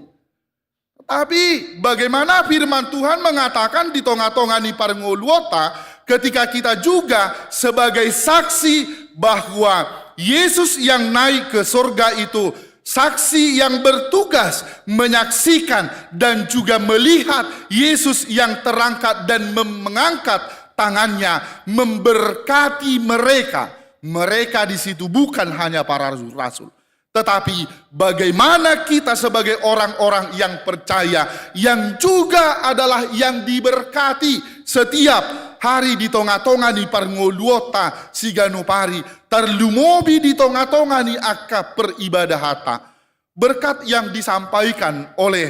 Tapi bagaimana firman Tuhan mengatakan di tonga-tonga ni parngoluota ketika kita juga sebagai saksi bahwa Yesus yang naik ke surga itu saksi yang bertugas menyaksikan dan juga melihat Yesus yang terangkat dan mengangkat tangannya memberkati mereka. Mereka di situ bukan hanya para rasul, tetapi bagaimana kita sebagai orang-orang yang percaya yang juga adalah yang diberkati setiap hari di tonga-tonga ni parngoluota siganupari terlumobi di tonga-tonga ni akka peribadahata. Berkat yang disampaikan oleh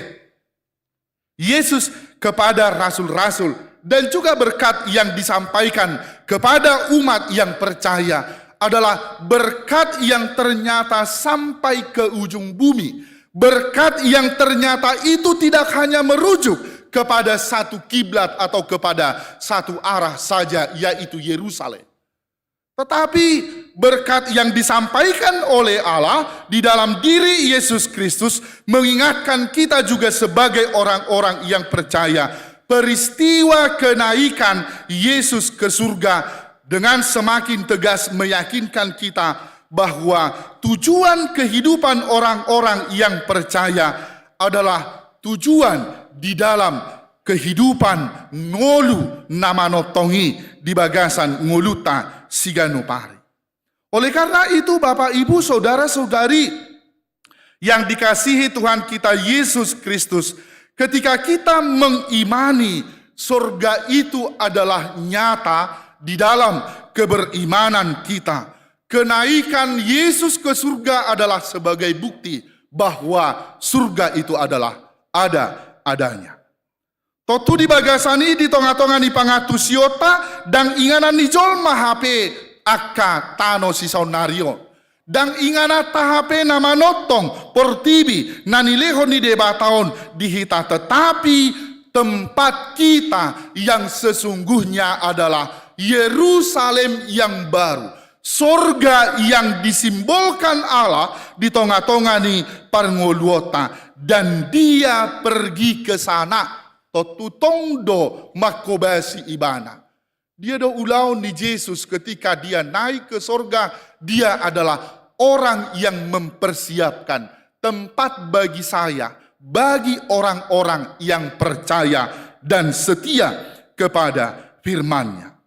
Yesus kepada rasul-rasul dan juga berkat yang disampaikan kepada umat yang percaya adalah berkat yang ternyata sampai ke ujung bumi. Berkat yang ternyata itu tidak hanya merujuk kepada satu kiblat atau kepada satu arah saja, yaitu Yerusalem. Tetapi berkat yang disampaikan oleh Allah di dalam diri Yesus Kristus mengingatkan kita juga sebagai orang-orang yang percaya. Peristiwa kenaikan Yesus ke surga dengan semakin tegas meyakinkan kita bahwa tujuan kehidupan orang-orang yang percaya adalah tujuan di dalam kehidupan ngolu namanotongi di bagasan ngoluta siganupari. Oleh karena itu Bapak Ibu Saudara-saudari yang dikasihi Tuhan kita Yesus Kristus, ketika kita mengimani surga itu adalah nyata di dalam keberimanan kita, kenaikan Yesus ke surga adalah sebagai bukti bahwa surga itu adalah adanya. Totu di bagasani di tonga-tonga ni pangatusiota dan inganan ni jolma HP akka tano si saunario. Dan ingana tahape nama notong portibi nanileho ni debataon dihita, tetapi tempat kita yang sesungguhnya adalah Yerusalem yang baru, sorga yang disimbolkan Allah di tonga-tonga ni parngoluota, dan dia pergi ke sana totutongdo makobasi ibana. Dia do ulau ni Yesus ketika dia naik ke sorga, dia adalah orang yang mempersiapkan tempat bagi saya, bagi orang-orang yang percaya dan setia kepada firman-Nya.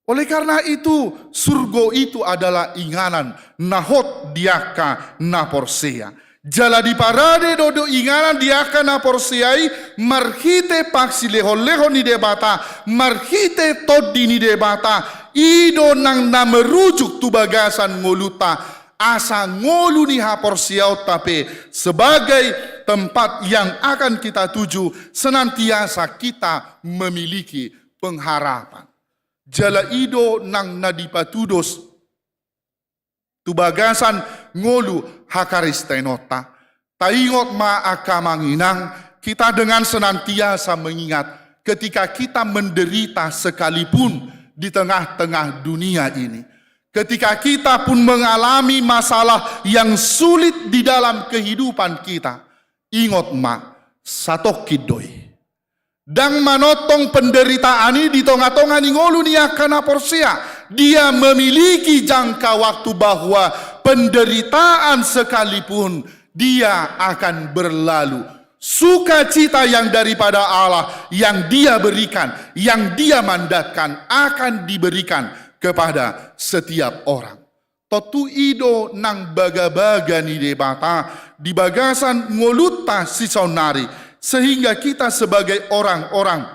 Oleh karena itu, surga itu adalah inganan nahot diaka naporsea. Jala di parade dodo inganan diaka naporseai marhite paksi leho-leho ni debata, marhite todi ni debata, ido nang na merujuk tu bagasan ngoluta, asa ngolu ni haporsiau tape sebagai tempat yang akan kita tuju, senantiasa kita memiliki pengharapan. Jala ido nang nadipatudos tu bagasan ngolu hakaristenota. Taingot ma akamanginang, kita dengan senantiasa mengingat ketika kita menderita sekalipun di tengah-tengah dunia ini. Ketika kita pun mengalami masalah yang sulit di dalam kehidupan kita, ingat ma satokidoi. Dan manotong penderitaan ini di tengah-tengah ngolu ni akan aporsia. Dia memiliki jangka waktu bahwa penderitaan sekalipun dia akan berlalu. Sukacita yang daripada Allah yang dia berikan, yang dia mandatkan akan diberikan kepada setiap orang. Totu ido nang baga-baga ni debata di bagasan ngoluta si saunari. Sehingga kita sebagai orang-orang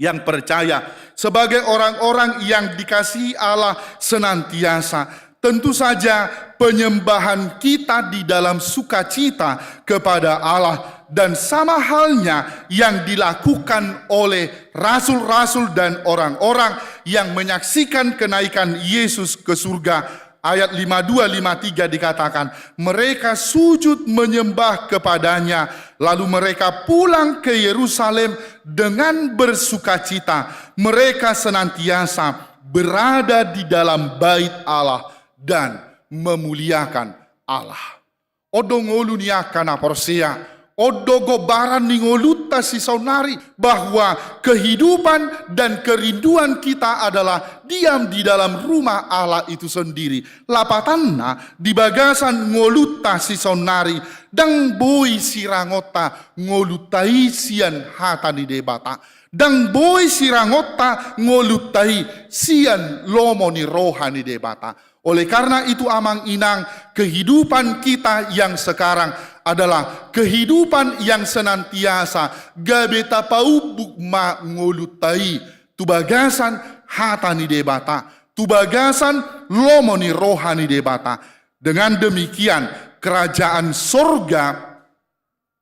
yang percaya, sebagai orang-orang yang dikasihi Allah senantiasa, tentu saja penyembahan kita di dalam sukacita kepada Allah, dan sama halnya yang dilakukan oleh rasul-rasul dan orang-orang yang menyaksikan kenaikan Yesus ke surga. Ayat 52-53 dikatakan, mereka sujud menyembah kepadanya, lalu mereka pulang ke Yerusalem dengan bersukacita. Mereka senantiasa berada di dalam bait Allah dan memuliakan Allah. Odongolu niakana porsea, odogo baran ningoluta si saunari, bahwa kehidupan dan kerinduan kita adalah diam di dalam rumah Allah itu sendiri. Lapatanna di bagasan ngoluta si saunari, dang boy sirangota ngolutai sian hatani debata, dang boy sirangota ngolutai sian lomoni rohani debata. Oleh karena itu amang inang, kehidupan kita yang sekarang adalah kehidupan yang senantiasa gabeta paubuk ma ngolutai tubagasan hatani debata, tubagasan lomoni rohani debata. Dengan demikian kerajaan sorga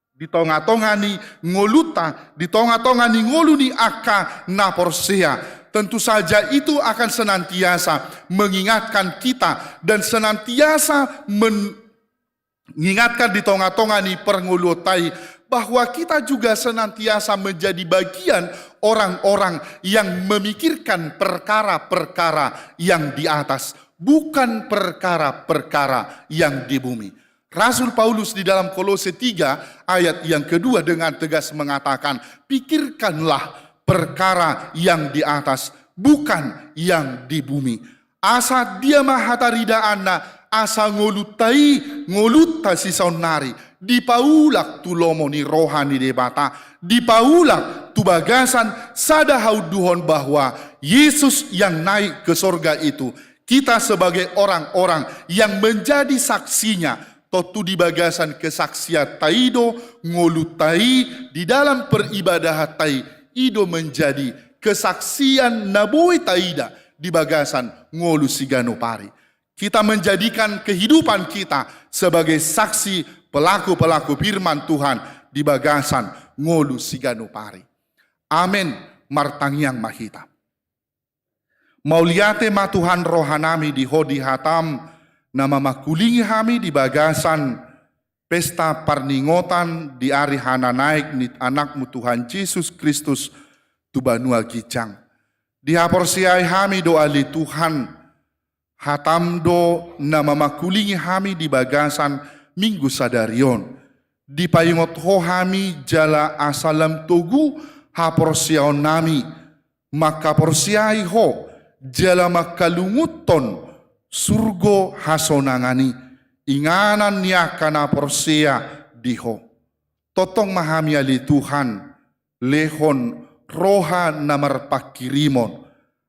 di tonga-tongani ngoluta, di tonga-tongani ngoluni aka naporsea. Tentu saja itu akan senantiasa mengingatkan kita dan senantiasa mengingatkan di tonga-tonga ni perngulutai bahwa kita juga senantiasa menjadi bagian orang-orang yang memikirkan perkara-perkara yang di atas, bukan perkara-perkara yang di bumi. Rasul Paulus di dalam Kolose 3 ayat yang kedua dengan tegas mengatakan, pikirkanlah perkara yang di atas, bukan yang di bumi. Asa dia mahatarida anna, asa ngoluta si saunari, dipaulak tu lomo ni rohani debata, dipaulak tu bagasan sada hauduhon bahwa Yesus yang naik ke sorga itu, kita sebagai orang-orang yang menjadi saksinya, totu di bagasan kesaksian taido ngolutai di dalam peribadah tai ido menjadi kesaksian nabui taida di bagasan ngolu sigano pari. Kita menjadikan kehidupan kita sebagai saksi pelaku-pelaku firman Tuhan di bagasan ngolu sigano pari. Amin. Martangyang mahita. Mauliate ma Tuhan rohanami di hodi hatam, nama makulingi hami di bagasan pesta parningotan di hari hana naik nit anakmu Tuhan Yesus Kristus tu banua gicang. Dihaporsiai hami doa li Tuhan, hatam do nama makulingi hami di bagasan minggu sadarion. Di payungot ho hami jala asalam togu haporsiaon nami, maka porsiai ho jala makalunguton surgo hasonangani, inganan niya kana porsia diho. Totong mahami ali Tuhan, lehon roha namar pakirimon.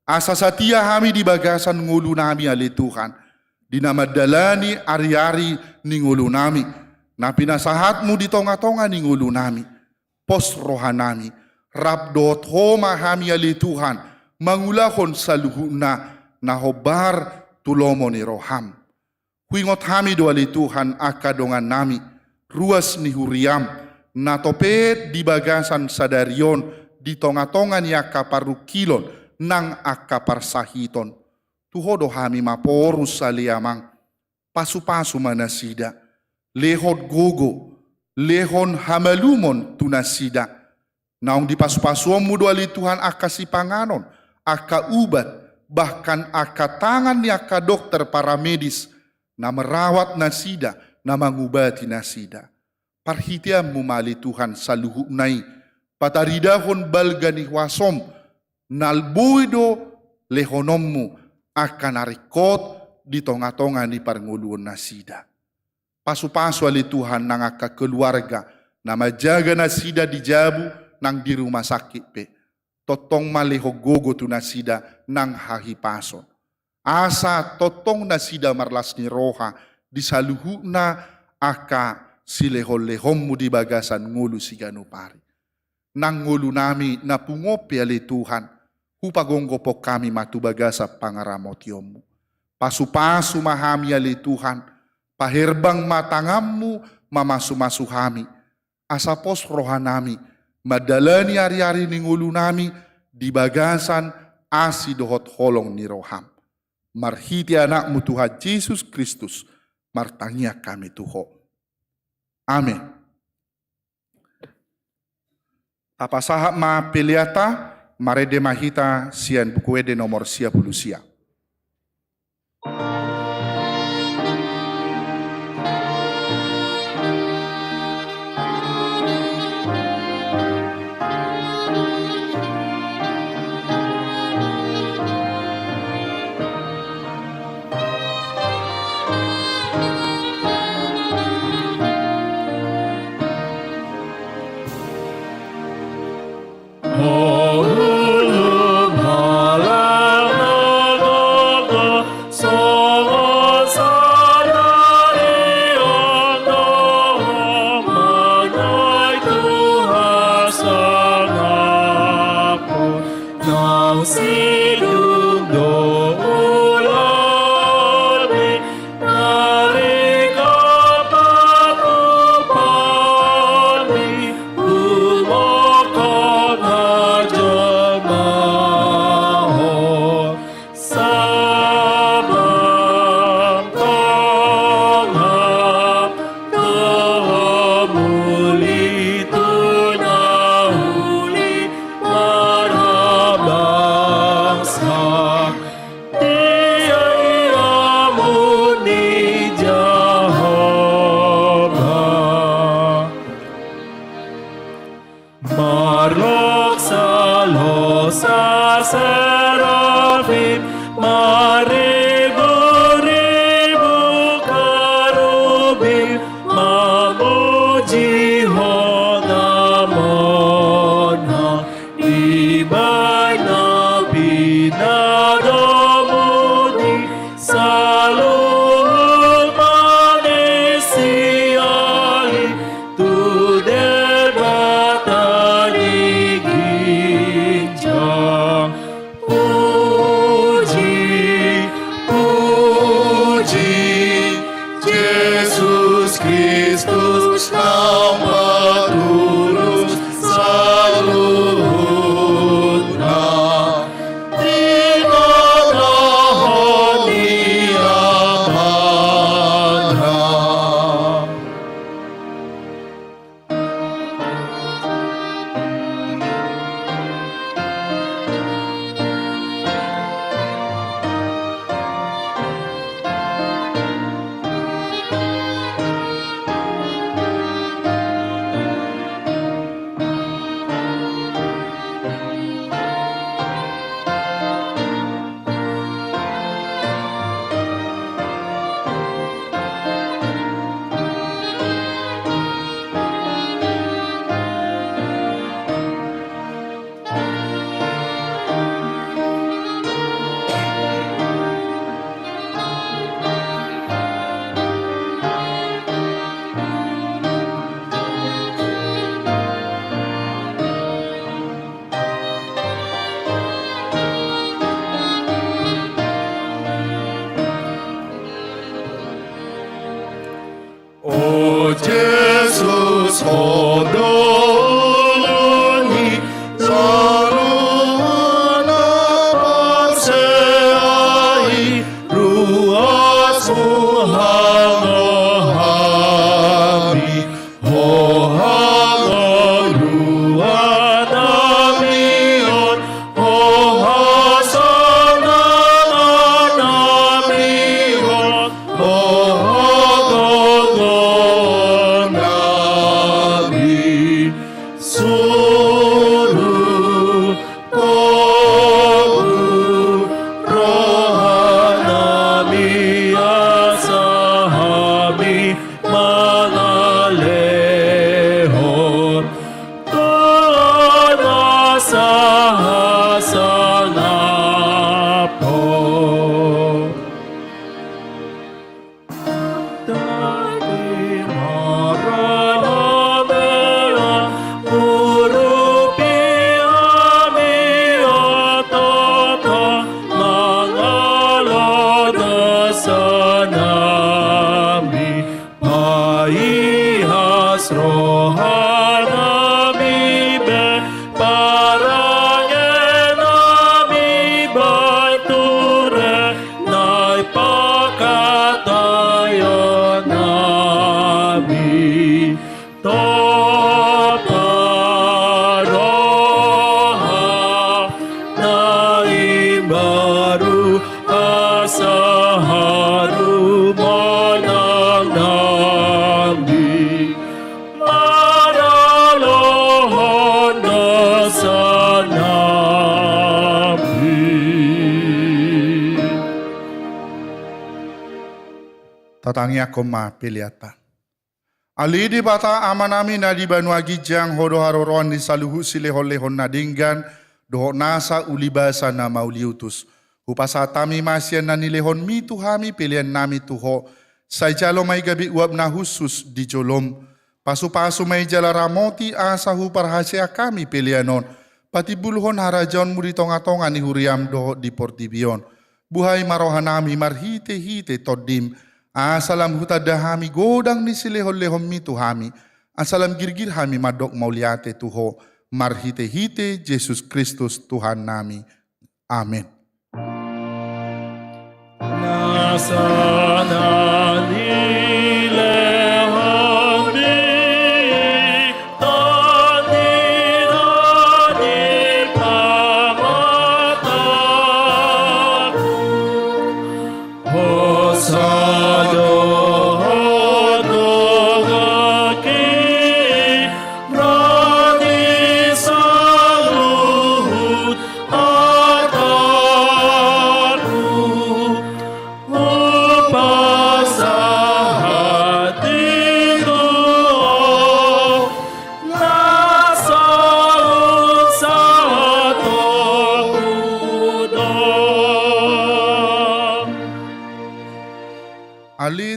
Asa satia hami di bagasan ngulu nami ali Tuhan. Dinamadalani ari-ari ni ngulu nami. Na pinasahatmu di tonga-tonga ni ngulu nami. Pos roha nami. Rabdot homa hami ali Tuhan. Mangulahon sa luhuna na hobar tulomo ni roham. Huingot hami do ali Tuhan akadongan nami. Ruas ni huriam. Na topet di bagasan sadarion. Di tonga-tonga ni akaparukilon. Nang akaparsahiton. Tuhodo hami maporus saliamang. Pasu-pasu manasida. Lehot gogo. Lehon hamalumon tunasida. Naong di pasu-pasuan mudo ali Tuhan akasipanganon. Aka ubat. Bahkan aka tangan ni aka dokter para medis. Na merawat nasida. Na mangubati nasida. Parhitiam mumali Tuhan saluhunay. Pataridahon balgani wasom. Nalbuido lehonommu akan narikot di tonga-tonga ni parnguluan nasida. Pasu-pasu ali Tuhan nang aka keluarga na majaga nasida di jabu nang di rumah sakit pe. Totong maleho gogo tu nasida nang hahipason. Asa totong nasida marlas ni roha di saluhuna aka silehon-lehommu di bagasan ngulu sigano pari. Nang ngulu nami na pungopi ali Tuhan. Hupagonggo po kami matubagasa pangaramotyomu. Pasu-pasu mahami ali Tuhan. Paherbang matangammu mamasumasukami. Asapos rohanami. Madalani ari-ari ningulu nami. Di bagasan asidohot holong ni roham. Marhiti anakmu Tuhan Yesus Kristus. Martangya kami Tuho. Amin. Apa sahab ma peliata. Marede mahita sian buku ede nomor 10 sia. Serafim, mari beribu Yesus hodolongi sarana perseai ruasmu hangahami hohang ruana mion hohasana namion hohang nabi suruh tobu rohanami asahami mangalehon tona sahasanapo Dati maranamea murupi amiatata mangaladasanami paihas rohanami be parangenami baiture nai pakatayon nami toparoha naibaru asaharu manang nami maralohon dasanabi. Tatangnya koma piliata. Ali di bata amanami na di banua gijang hodo haroron di saluhu silehon-lehon nadinggan doho nasa ulibasa na mauliutus. Upasatami masyan na nilehon mi tuhami pilihan nami tuho. Say jalo may gabi uab na husus di jolom. Pasu-pasu may jala ramoti asahu parhasya kami pilihanon. Pati bulhon harajon muritong-atongan ni huriam doho di portibion. Buhay marohanami marhite-hite todim. Asalam hutadahami godang ni silehon-lehon mi tuhami. Asalam girgir hami madok mauliate tuho. Marhite-hite Yesus Kristus Tuhan nami. Amin. Nasana nilehon mi tanirani pamataku Hosado hodogaki rani saluhut ataku upasa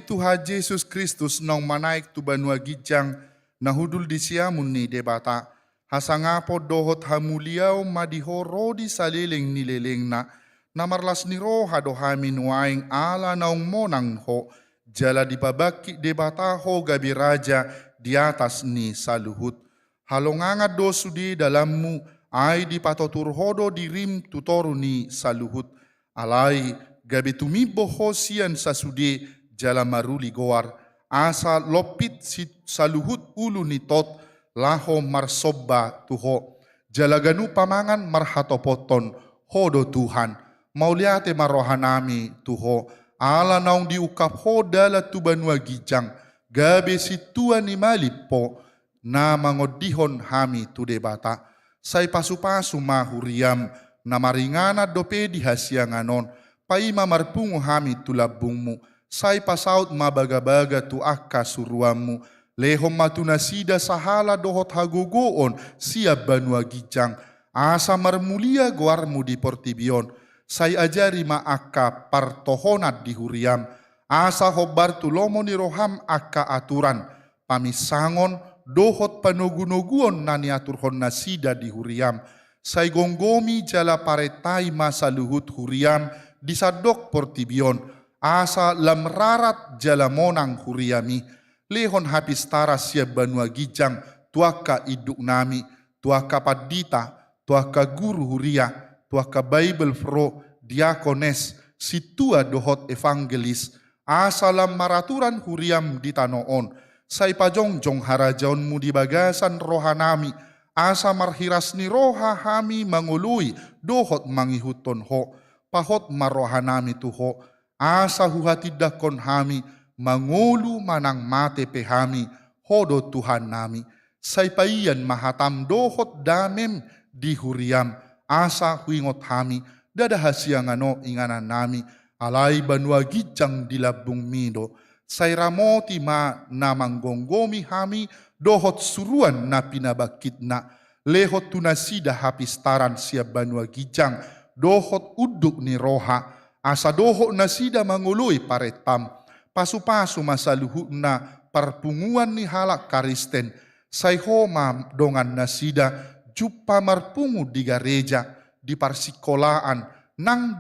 Tuhan Yesus Kristus nong manaik tu banua gijang nahudul di siamun ni debata. Hasangapo dohot hamuliau madiho rodi saliling nileleng na marlas ni roha dohami nuaing ala naung monang ho jala dipabaki debata ho gabi raja di atas ni saluhut. Halongangat dosudi dalammu ai dipatotur hodo dirim tutoru ni saluhut. Alai gabi tumibo ho sian sasude jala maruli goar. Asa lopit si saluhut ulu ni tot laho marsobba tuho. Jalaganu pamangan marhatopoton hodo Tuhan. Mauliate marohanami tuho. Ala naung diukap ho dala tubanua gijang. Gabe si tuan ni malipo na mangodihon hami tu debata. Say pasu-pasu mahuriam na maringana dope di hasianganon. Paima marpungu hami tu labungmu. Say pasaut mabaga-baga tu akka suruamu. Lehom matunasida sahala dohot hagogoon siap banua gijang. Asa marmulia goarmu di portibion. Say ajari ma akka partohonat di huriam. Asa hobar tu lomo ni roham akka aturan. Pamisangon dohot panogu-noguon nani aturhon nasida di huriam. Say gonggomi jala paretai masa luhut huriam disadok portibion. Asa lamrarat jala monang huriami. Lehon habis tara siap banua gijang. Tuaka iduk nami. Tuaka padita. Tuaka guru huria. Tuaka Bible fro. Diakones. Situa dohot evangelis. Asa lam maraturan huriam di tanoon. Say pajongjong harajaonmu di bagasan rohanami. Asa marhiras ni roha hami mangului. Dohot mangihuton ho. Pahot marohanami tuho. Asa huhatidakon hami, mangulu manang mate pehami, hodo Tuhan nami. Say paiyan mahatam dohot damem di huriam, asa huingot hami, dadahasiangano inganan nami, alay banua gijang dilabung mido. Say ramoti ma namang gonggomi hami, dohot suruan na pinabakit na, lehot tunasida hapistaran siap banua gijang, dohot uduk ni roha, asa dohot nasida mangului paretam, pasu-pasu masaluhut na parpunguan ni halak karisten, say homa dongan nasida, jupa marpungu di gareja, di parsikolaan, nang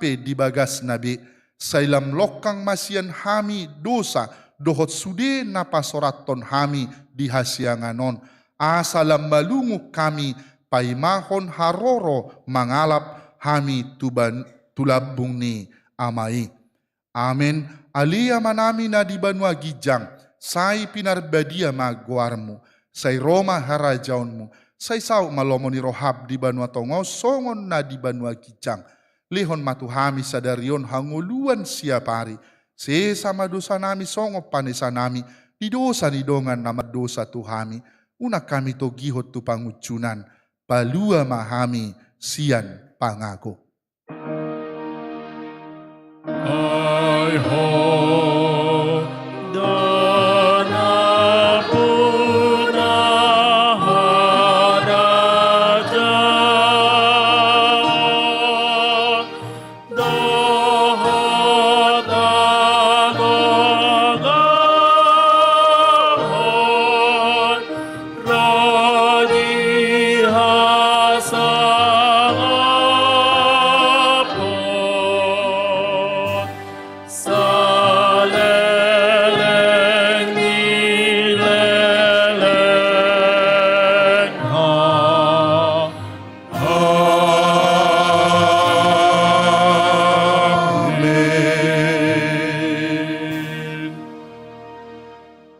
pe di bagas nabe, say lam lokang masian hami dosa, dohot sude na pasoraton hami di hasianganon, asa lam malungu kami, paimahon haroro mangalap hami tulabung ni amai. Amen. Alia manami na di banua gijang, say pinarbadia magwarmu, say Roma harajaonmu, say sao malomo ni rohab di banua tongo, songon na di banua gijang. Lihon matuhami sadarion hanguluan siapari, sesama dosa nami songo panesa nami, di dosa ni dongan nama dosa tuhami, una kami to gihot tu pangucunan, palua mahami sian pangako. I hope dana puna haraja dohot agogahon rodi hasangapon saleleng nileleng Amen.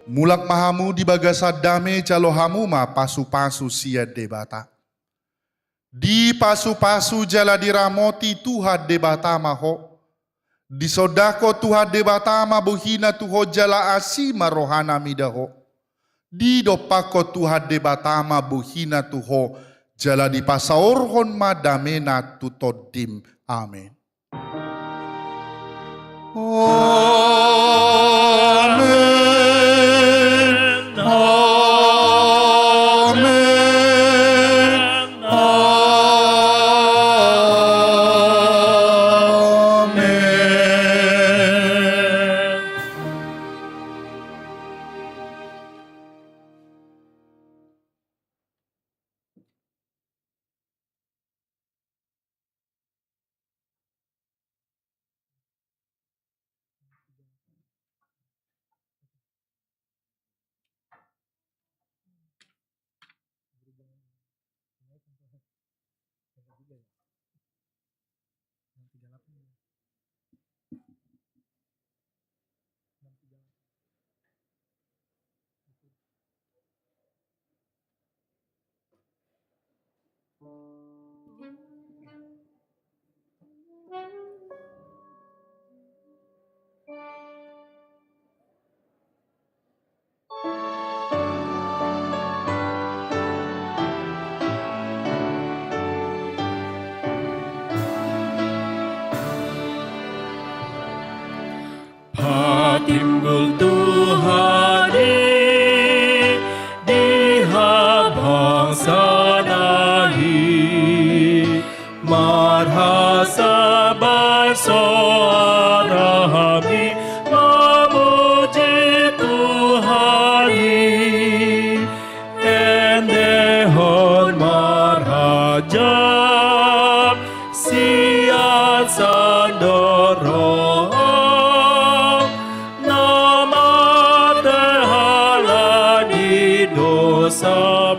Mulak mahamu di bagasa dame calo hamuma pasu-pasu sia debata. Di pasu-pasu jala diramoti Tuhan debata maho. Di sodako Tuhan debata ma buhina tuho jala asima rohana midaho. Di dopako Tuhan debata ma buhina tuho jala di pasaorhon ma damena tutodim. Amen. Amen. Amen. Amen. Patimbul Tuhan di bangsa nahi marhasa bersuara kami memuji Tuhan endehon marhajab sian sandoro nama terhala di dosa